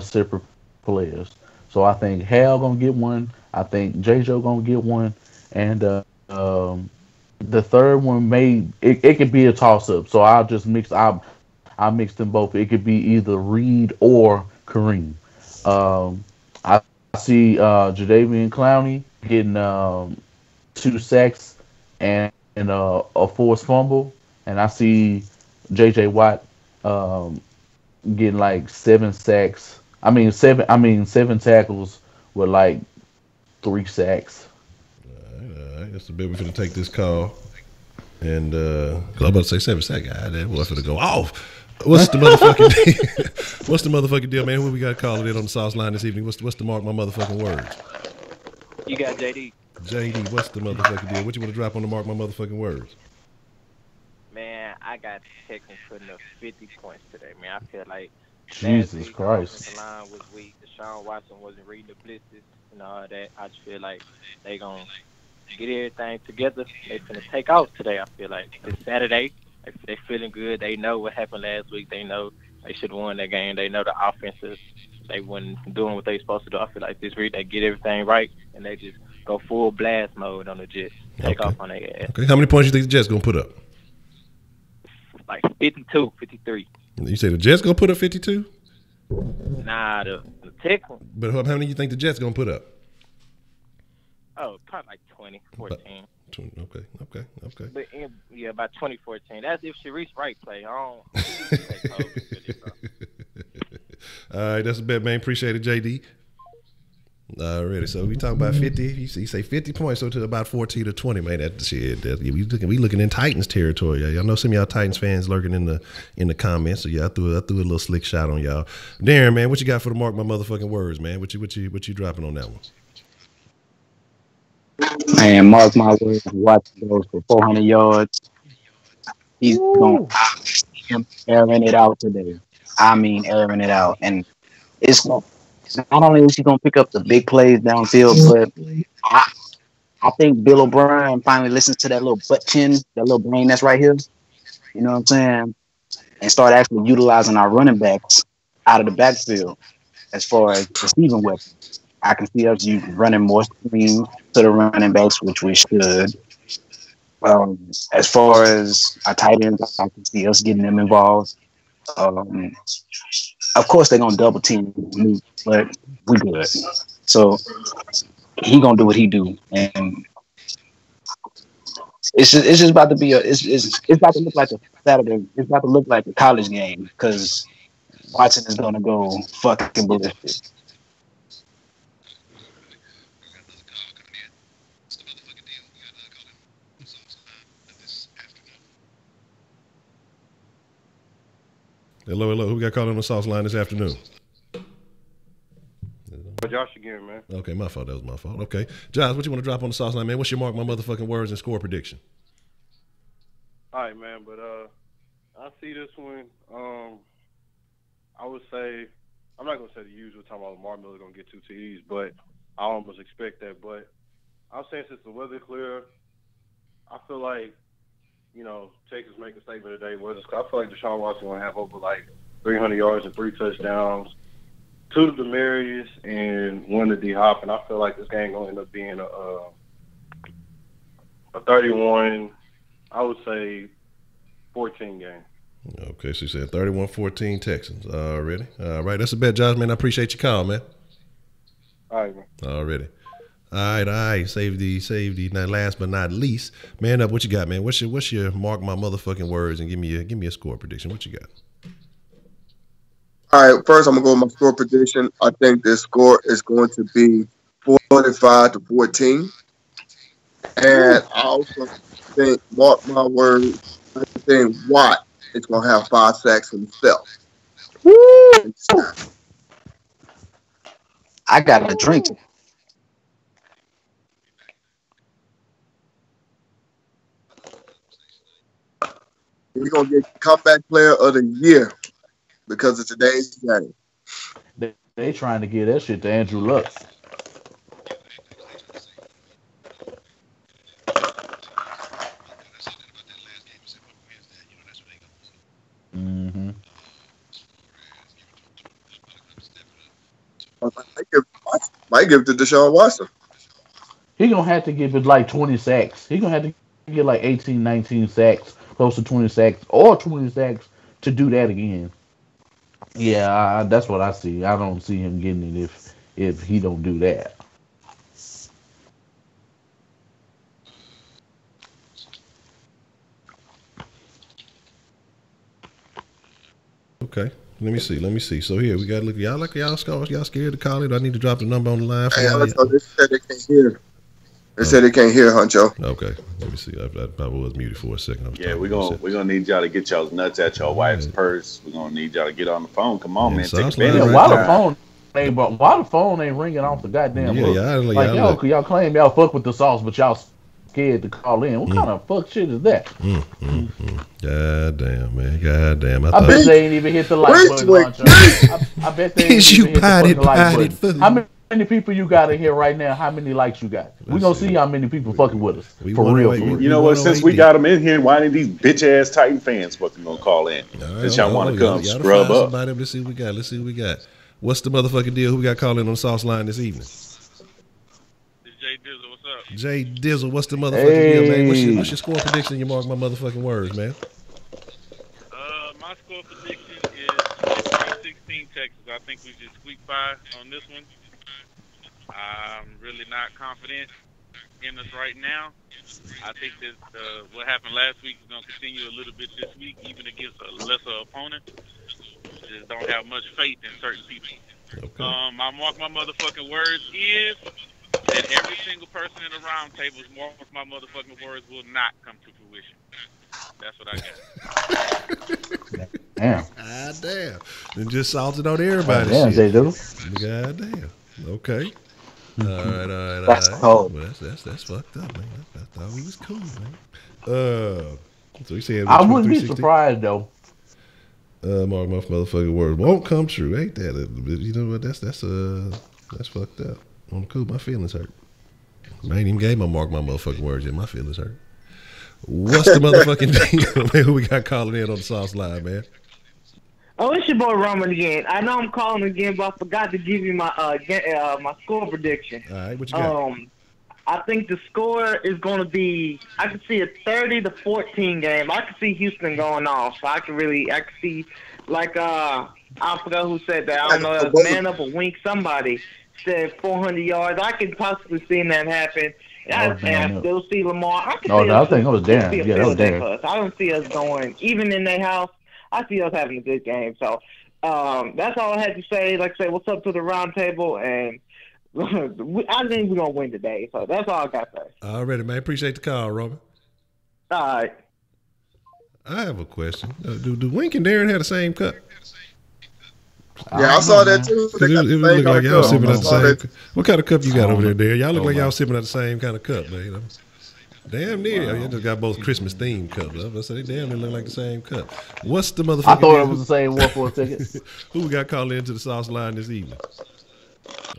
separate players. So I think Hal gonna get 1. I think J-Jo gonna get 1, and the third one it could be a toss up. So I'll just mix. I mix them both. It could be either Reed or Kareem. I see Jadeveon Clowney getting 2 sacks and a forced fumble, and I see J.J. Watt getting like 7 sacks. I mean 7 tackles with like 3 sacks. All right. That's the bit we're gonna take this call, and cause I'm about to say 7 sacks. God damn, what's gonna go off? What's the motherfucking What's the motherfucking deal, man? Who we got calling in on the sauce line this evening? What's the mark my motherfucking words? You got JD. JD, what's the motherfucking deal? What you want to drop on the mark my motherfucking words? Man, I got Texans putting up 50 points today, man. I feel like Jesus Christ. The line was weak. Deshaun Watson wasn't reading the blitzes and all that. I just feel like they gonna get everything together. They finna take off today. I feel like it's Saturday. They feeling good. They know what happened last week. They know they should have won that game. They know the offenses. They wasn't doing what they supposed to do. I feel like this week they get everything right, and they just go full blast mode on the Jets. Take off on their ass. Okay, how many points you think the Jets gonna put up? Like 52, 53. You say the Jets gonna put up 52? Nah, the Texans. But how many you think the Jets gonna put up? Oh, probably like 20, 14. Okay. But yeah, about 2014. That's if Sharice Wright play. I don't. All right, that's a bet, man. Appreciate it, JD. Already, so we talking about 50. You say 50 points, so to about 14 to 20, man. That shit. We looking in Titans territory. Y'all know some of y'all Titans fans lurking in the comments. So yeah, I threw a little slick shot on y'all. Darren, man, what you got for the mark my motherfucking words, man? What you dropping on that one? Man, mark my words. Watson goes for 400 yards. He's going to airing it out today. I mean, airing it out, and it's not only is he going to pick up the big plays downfield, but I think Bill O'Brien finally listens to that little butt chin, that little brain that's right here. You know what I'm saying? And start actually utilizing our running backs out of the backfield as far as receiving weapons. I can see us running more screens to the running backs, which we should. As far as our tight ends, I can see us getting them involved. Of course, they're gonna double team me, but we good. So he gonna do what he do, and it's just about to be it's about to look like a Saturday. It's about to look like a college game because Watson is gonna go fucking ballistic. Hello. Who we got calling on the sauce line this afternoon? Josh again, man. Okay, my fault. That was my fault. Okay. Josh, what you want to drop on the sauce line, man? What's your mark my motherfucking words and score prediction? All right, man. But I see this one. I would say, I'm not going to say the usual time Lamar Miller's going to get 2 TDs, but I almost expect that. But I'm saying since the weather clear, I feel like, Texas make a statement today. I feel like Deshaun Watson going to have over like 300 yards and 3 touchdowns, 2 to Demarius and 1 to D-Hop. And I feel like this game going to end up being a 31, I would say 14 game. Okay, so you said 31-14 Texans already. All right, that's a bet, Josh, man. I appreciate your call, man. All right, man. Already. All right. Safety. Now, last but not least, man up. What you got, man? What's your mark my motherfucking words and give me a score prediction? What you got? All right. First, I'm gonna go with my score prediction. I think this score is going to be 45-14, and I also think, mark my words, I think Watt is gonna have 5 sacks himself. Woo! I got a drink. We're going to get comeback player of the year because of today's game. They trying to give that shit to Andrew Luck. Mm-hmm. Might give it to Deshaun Watson. He going to have to give it like 20 sacks. He going to have to get like 18, 19 sacks. Close to 20 sacks or 20 sacks to do that again. Yeah, that's what I see. I don't see him getting it if he don't do that. Okay, let me see. So here we got to look. Y'all scared to call it? I need to drop the number on the line for y'all. They said they can't hear. They said they can't hear, Honcho. Okay, let me see. I probably was muted for a second. Yeah, we're gonna need y'all to get y'all's nuts at your wife's purse. We're gonna need y'all to get on the phone. Come on, man. Take advantage. Yeah, why the phone ain't ringing off the goddamn hook? Like y'all claim y'all fuck with the sauce, but y'all scared to call in. What kind of fuck shit is that? God damn, man. God damn. I bet they ain't even hit the like button, Honcho. I bet they ain't even hit the like button. How many people you got in here right now? How many likes you got? We gonna see how many people fucking with us. For real. You know what? Since we got them in here, why did these bitch ass Titan fans fucking gonna call in? Since y'all want to come scrub up. Somebody, let's see what we got. Let's see what we got. What's the motherfucking deal? Who we got calling on the sauce line this evening? It's Jay Dizzle. What's up? Jay Dizzle. What's the motherfucking deal, man? What's your score prediction? You mark my motherfucking words, man. My score prediction is 16 Texas. I think we just squeak by on this one. I'm really not confident in us right now. I think that what happened last week is going to continue a little bit this week, even against a lesser opponent. Just don't have much faith in certain people. Okay. I mark my motherfucking words is that every single person in the round tables mark my motherfucking words will not come to fruition. That's what I got. Damn. God damn. Then just salted on everybody. God damn. Okay. All right. That's cold. Well, that's fucked up, man. I thought we was cool, man. So you saying I wouldn't be surprised though. Mark my motherfucking words won't come true. Ain't that? You know what? That's fucked up. I'm cool. My feelings hurt. I ain't even gave my mark my motherfucking words yet. My feelings hurt. What's the motherfucking deal, man? Who we got calling in on the sauce line, man? Oh, it's your boy Roman again. I know I'm calling again, but I forgot to give you my my score prediction. All right, what you got? I think the score is going to be. I can see a 30-14 game. I can see Houston going off. So I can see like I forgot who said that. I don't know. It was Man Up or Wink. Somebody said 400 yards. I could possibly see that happen. I still see Lamar. I think it was Darren. Yeah, that was Darren. I don't see us going even in their house. I see us having a good game. So that's all I had to say. Like I say, what's up to the round table? And I think we're going to win today. So that's all I got to say. Already, man. Appreciate the call, Robert. All right. I have a question. Do Wink and Darren have the same cup? Yeah, I saw that too. It look like y'all sipping at the same cup. What kind of cup you got over there, Darren? Y'all look like y'all sipping at the same kind of cup, man. You know? Damn near. Wow. You just got both Christmas themed cups. I say they damn near look like the same cup. What's the motherfucker? I thought it was the same one for a second. Who we got calling into the sauce line this evening?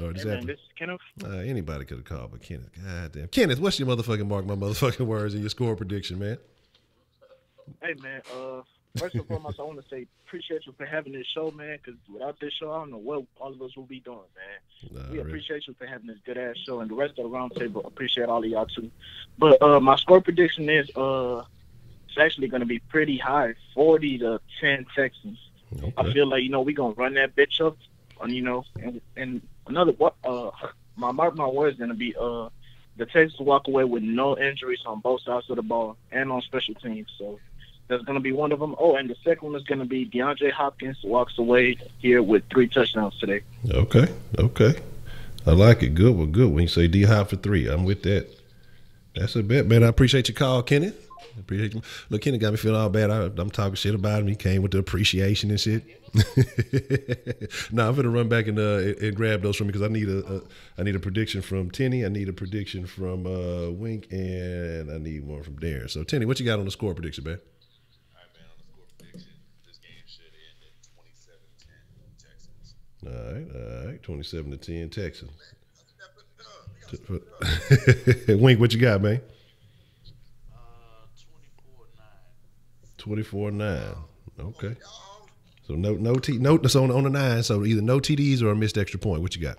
Or this this is Kenneth. Anybody could have called, but Kenneth. God damn. Kenneth, what's your motherfucking mark my motherfucking words and your score prediction, man? Hey, man. First and foremost, I want to say appreciate you for having this show, man, because without this show, I don't know what all of us will be doing, man. We appreciate you for having this good-ass show, and the rest of the round table appreciate all of y'all, too. But my score prediction is it's actually going to be pretty high, 40-10 Texans. Okay. I feel like, we're going to run that bitch up, and another, my word is going to be the Texans walk away with no injuries on both sides of the ball and on special teams, so that's going to be one of them. Oh, and the second one is going to be DeAndre Hopkins walks away here with 3 touchdowns today. Okay. I like it. Good one. You say D-Hop for 3. I'm with that. That's a bet, man. I appreciate your call, Kenneth. Appreciate you. Look, Kenneth got me feeling all bad. I'm talking shit about him. He came with the appreciation and shit. Nah, I'm going to run back and grab those from me because I need a prediction from Tenny. I need a prediction from Wink, and I need one from Darren. So, Tenny, what you got on the score prediction, man? All right, 27-10 Texans. Wink, what you got, man? 24-9. Okay. So no that's on the 9. So either no TDs or a missed extra point. What you got?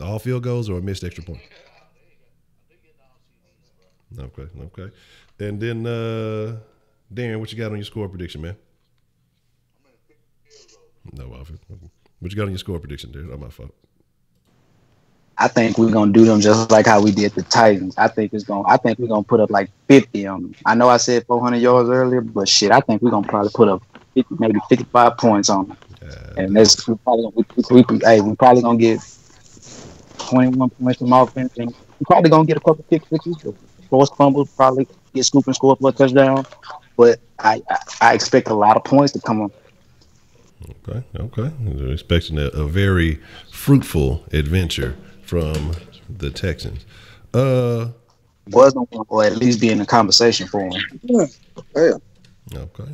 All field goals or a missed extra point? Okay. And then Darren, what you got on your score prediction, man? No offense. What you got on your score prediction, dude? Not my fault. I think we're gonna do them just like how we did the Titans. I think we're gonna put up like 50 on them. I know I said 400 yards earlier, but shit, I think we're gonna probably put up 50, maybe 55 points on them. And that's we're probably gonna get 21 points from offense, and we're probably gonna get a couple pick sixes, forced fumbles, probably get scoop and score for a touchdown. But I expect a lot of points to come on. Okay. They're expecting a very fruitful adventure from the Texans. Or at least be in the conversation for them. Yeah. Okay.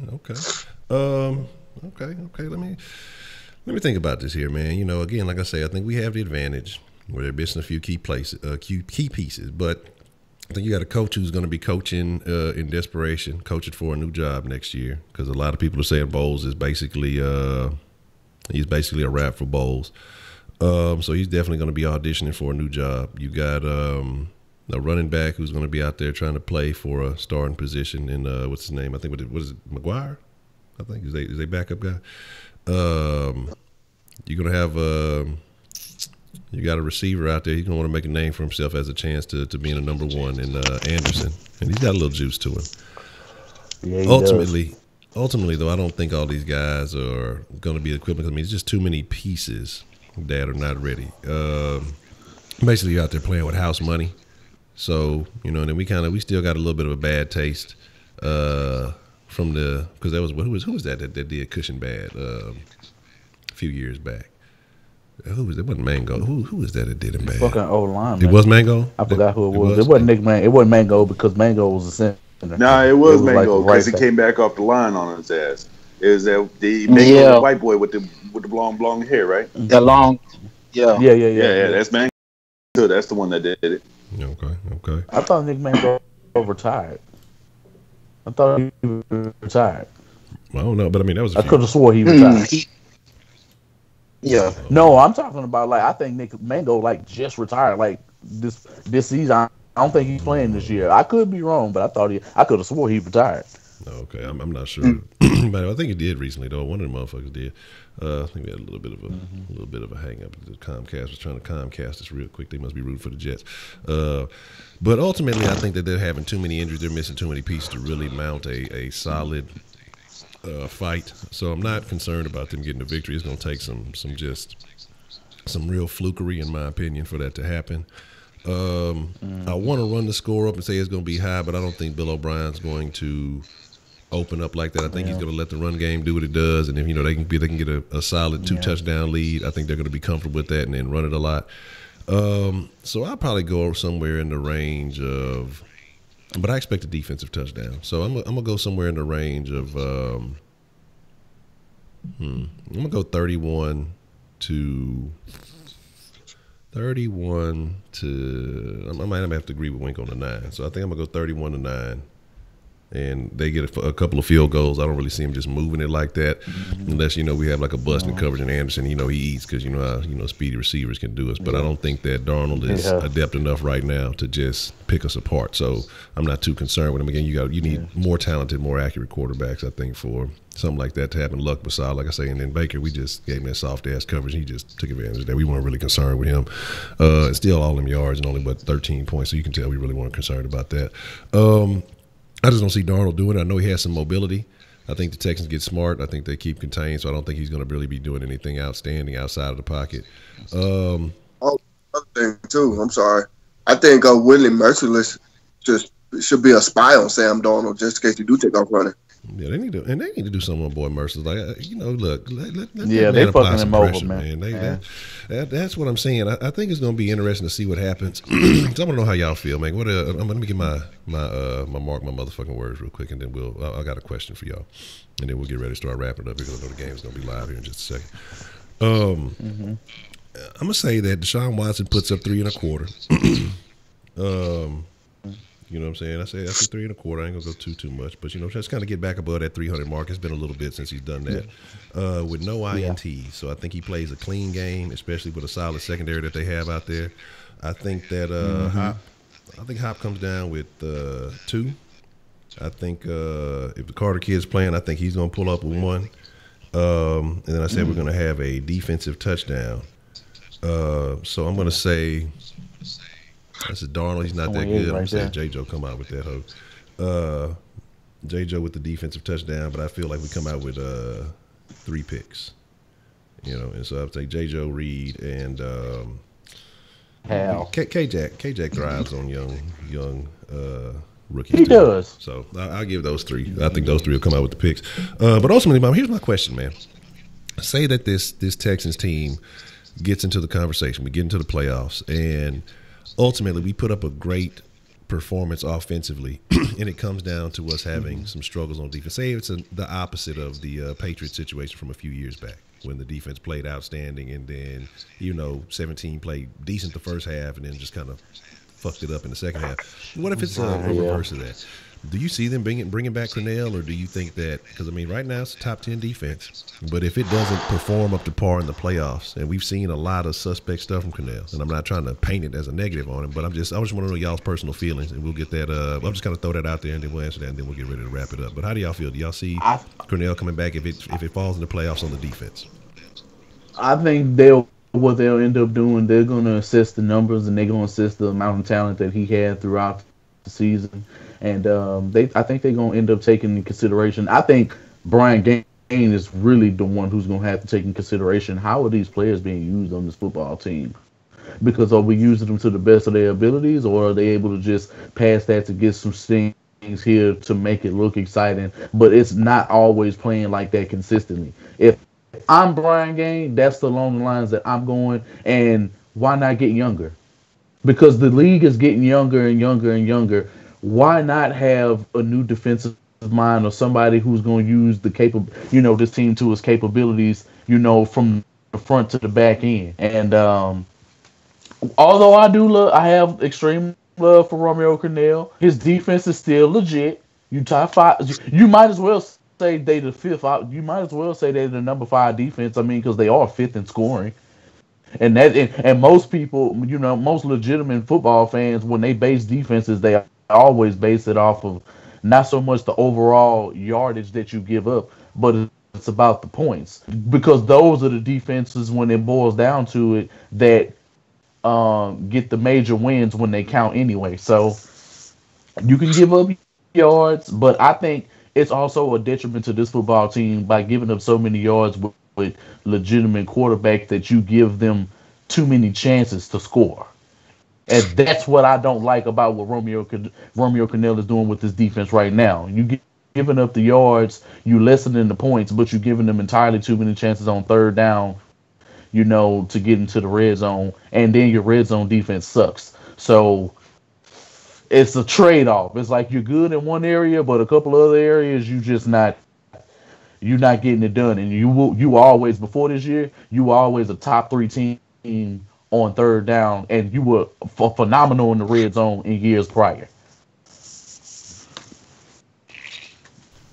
Let me think about this here, man. You know, again, like I say, I think we have the advantage where they're missing a few key pieces, but I think you got a coach who's going to be coaching in desperation, coaching for a new job next year, because a lot of people are saying Bowles is basically he's basically a wrap for Bowles. So he's definitely going to be auditioning for a new job. You got a running back who's going to be out there trying to play for a starting position in what's his name? I think what is it, McGuire? I think is they backup guy. You're going to have you got a receiver out there. He's going to want to make a name for himself as a chance to being a number one in Anderson. And he's got a little juice to him. Yeah, Ultimately, though, I don't think all these guys are going to be equivalent. I mean, it's just too many pieces that are not ready. Basically, you're out there playing with house money. So, you know, and then we still got a little bit of a bad taste from because who was that did Cushion bad a few years back? Who was it? Wasn't Mango? Who was that did him bad? Fucking old line. It was Mango. I forgot who it was. It wasn't Nick Man. It wasn't Mango because Mango was a center. Nah, it was Mango because he came back off the line on his ass. It was the Mango, the white boy with the long hair, right? The long, yeah. That's Mango. That's the one that did it. Okay. I thought Nick Mango retired. I thought he retired. I don't know, but I mean that was. I could have swore he retired. Yeah. No, I'm talking about I think Nick Mango just retired this season. I don't think he's playing this year. I could be wrong, but I could have swore he retired. Okay, I'm not sure, but I think he did recently though. One of the motherfuckers did. I think we had a little bit of a hang up. The Comcast was trying to Comcast us real quick. They must be rooting for the Jets. But ultimately, I think that they're having too many injuries. They're missing too many pieces to really mount a solid fight. So I'm not concerned about them getting the victory. It's going to take some real flukery, in my opinion, for that to happen. I want to run the score up and say it's going to be high, but I don't think Bill O'Brien's going to open up like that. I think he's going to let the run game do what it does, and if they can get a solid 2 touchdown lead, I think they're going to be comfortable with that and then run it a lot. So I'll probably go somewhere in the range of, but I expect a defensive touchdown. So I'm gonna go somewhere in the range of I'm gonna go 31 to. I might have to agree with Wink on the 9. So I think I'm gonna go 31-9, and they get a couple of field goals. I don't really see him just moving it like that, unless we have like a bust in coverage and Anderson. He eats because speedy receivers can do us. But I don't think that Darnold is adept enough right now to just pick us apart. So I'm not too concerned with him. Again, you need more talented, more accurate quarterbacks. I think for something like that to happen. Luck beside, like I say, and then Baker, we just gave him that soft ass coverage. He just took advantage of that. We weren't really concerned with him. Still all them yards and only but 13 points. So you can tell we really weren't concerned about that. I just don't see Darnold doing it. I know he has some mobility. I think the Texans get smart. I think they keep contained, so I don't think he's going to really be doing anything outstanding outside of the pocket. Other thing too. I'm sorry. I think Whitley Merciless just should be a spy on Sam Darnold just in case he do take off running. Yeah, they need to do something on boy Merciless. Look, let they fucking him over, man. That's what I'm saying. I think it's going to be interesting to see what happens. So I want to know how y'all feel, man. Let me get my motherfucking words real quick, and then I got a question for y'all, and then we'll get ready to start wrapping up because I know the game's going to be live here in just a second. I'm gonna say that Deshaun Watson puts up 3 1/4. You know what I'm saying? I say 3 1/4. I ain't gonna go too much, but just kind of get back above that 300 mark. It's been a little bit since he's done that with no INTs. So I think he plays a clean game, especially with a solid secondary that they have out there. I think that Hop comes down with 2. I think if the Carter kid's playing, I think he's gonna pull up with 1. And then I said we're gonna have a defensive touchdown. So I'm gonna say. I said Darnold, he's not that good. I'm saying J-Joe come out with that hoe. J-Joe with the defensive touchdown, but I feel like we come out with 3 picks. And so I would say J-Joe, Reed, and K-Jack thrives on young rookies. He does. So I'll give those 3. I think those 3 will come out with the picks. But ultimately, Mom, here's my question, man. Say that this Texans team gets into the conversation. We get into the playoffs, and ultimately we put up a great performance offensively, and it comes down to us having some struggles on defense. Say it's the opposite of the Patriots situation from a few years back when the defense played outstanding, and then 17 played decent the first half, and then just kind of fucked it up in the second half. What if it's a reverse of that? Do you see them bringing back Cornell, or do you think that – because, right now it's a top 10 defense, but if it doesn't perform up to par in the playoffs, and we've seen a lot of suspect stuff from Cornell, and I'm not trying to paint it as a negative on him, but I just want to know y'all's personal feelings, and we'll get that I'm just going to throw that out there, and then we'll answer that, and then we'll get ready to wrap it up. But how do y'all feel? Do y'all see Cornell coming back if it falls in the playoffs on the defense? I think what they'll end up doing, they're going to assess the numbers, and they're going to assess the amount of talent that he had throughout the season. And I think they're going to end up taking into consideration. I think Brian Gaine is really the one who's going to have to take into consideration how are these players being used on this football team? Because are we using them to the best of their abilities, or are they able to just pass that to get some things here to make it look exciting? But it's not always playing like that consistently. If I'm Brian Gaine, that's along the lines that I'm going, and why not get younger? Because the league is getting younger and younger and younger. Why not have a new defensive mind, or somebody who's going to use this team to its capabilities, from the front to the back end? And although I have extreme love for Romeo Cornell, his defense is still legit. You top 5. You might as well say they the 5th. You might as well say they're the number 5 defense. Because they are 5th in scoring. And most people, most legitimate football fans, when they base defenses, they always base it off of not so much the overall yardage that you give up, but it's about the points, because those are the defenses, when it boils down to it, that get the major wins when they count anyway. So you can give up yards, but I think it's also a detriment to this football team by giving up so many yards with legitimate quarterbacks that you give them too many chances to score. And that's what I don't like about what Romeo Cornell is doing with this defense right now. You giving up the yards, you lessening the points, but you're giving them entirely too many chances on third down, to get into the red zone, and then your red zone defense sucks. So it's a trade-off. It's like you're good in one area, but a couple other areas you're not getting it done. And you always, before this year, you were always a top 3 team on third down, and you were phenomenal in the red zone in years prior.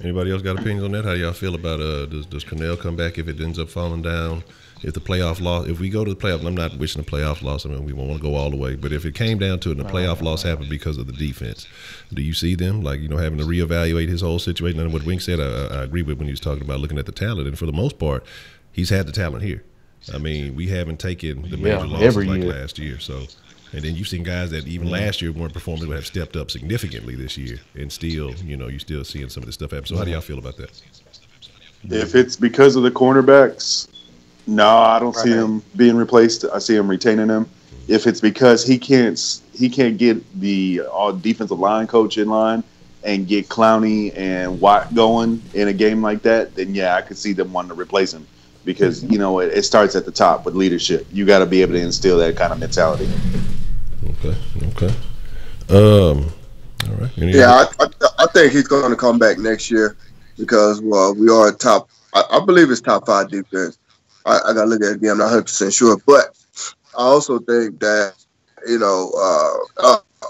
Anybody else got opinions on that? How y'all feel about does Cornell come back if it ends up falling down? If the playoff loss, if we go to the playoff, I'm not wishing a playoff loss. We won't want to go all the way. But if it came down to it and a playoff loss happened because of the defense, do you see them having to reevaluate his whole situation? And what Wink said, I agree with when he was talking about looking at the talent. And for the most part, he's had the talent here. We haven't taken the major losses like last year. So, and then you've seen guys that even last year weren't performing, but have stepped up significantly this year, and still, you're still seeing some of this stuff happen. So, how do y'all feel about that? If it's because of the cornerbacks, no, I don't see him being replaced. I see him retaining them. If it's because he can't get the defensive line coach in line and get Clowney and Watt going in a game like that, then yeah, I could see them wanting to replace him. Because, it starts at the top with leadership. You got to be able to instill that kind of mentality. Okay. All right. I think he's going to come back next year because, we are top. I believe it's top 5 defense. I got to look at it again. I'm not 100% sure. But I also think that,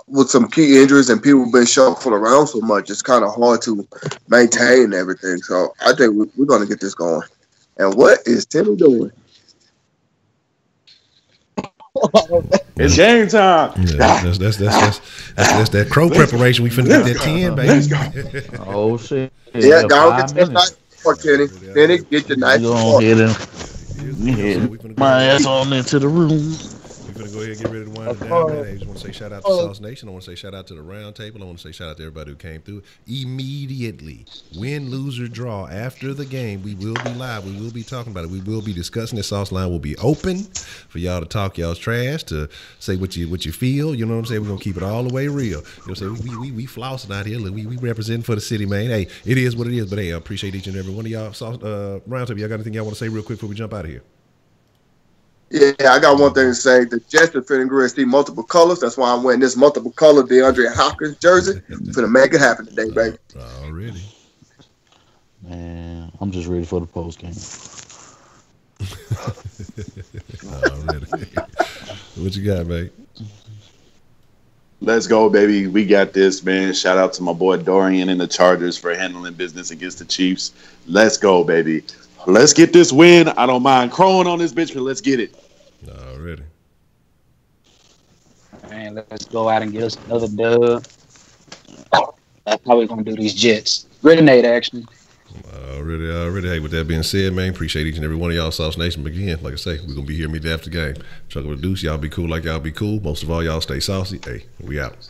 with some key injuries and people been shuffled around so much, it's kind of hard to maintain everything. So I think we're going to get this going. And what is Timmy doing? It's game time. Yeah, that's that crow preparation. We finna get that 10, baby. Let's go. Oh shit! Yeah, go get your night for Kenny. Kenny, get your night for. My ass on into the room. We're going to go ahead and get ready to wind it down, man. I just want to say shout out to Sauce Nation. I want to say shout out to the round table. I want to say shout out to everybody who came through. Immediately, win, lose, or draw, after the game, we will be live. We will be talking about it. We will be discussing it. Sauce line will be open for y'all to talk y'all's trash, to say what you feel. You know what I'm saying? We're going to keep it all the way real. You know what I'm saying? We flossing out here. Look, we representing for the city, man. Hey, it is what it is. But, hey, I appreciate each and every one of y'all. Round table, y'all got anything y'all want to say real quick before we jump out of here? Yeah, I got one thing to say. The Jets are finna go and see multiple colors. That's why I'm wearing this multiple color DeAndre Hopkins jersey. Finna make it happen today, baby. Already. Man, I'm just ready for the post game. Already. What you got, mate? Let's go, baby. We got this, man. Shout out to my boy Dorian and the Chargers for handling business against the Chiefs. Let's go, baby. Let's get this win. I don't mind crowing on this bitch, but let's get it. Already. Man, let's go out and get us another dub. That's how we're going to do these Jets. Grenade action. Already. Hey, with that being said, man, appreciate each and every one of y'all, Sauce Nation. But again, like I say, we're going to be here immediately after the game. Chuck with the deuce. Y'all be cool like y'all be cool. Most of all, y'all stay saucy. Hey, we out.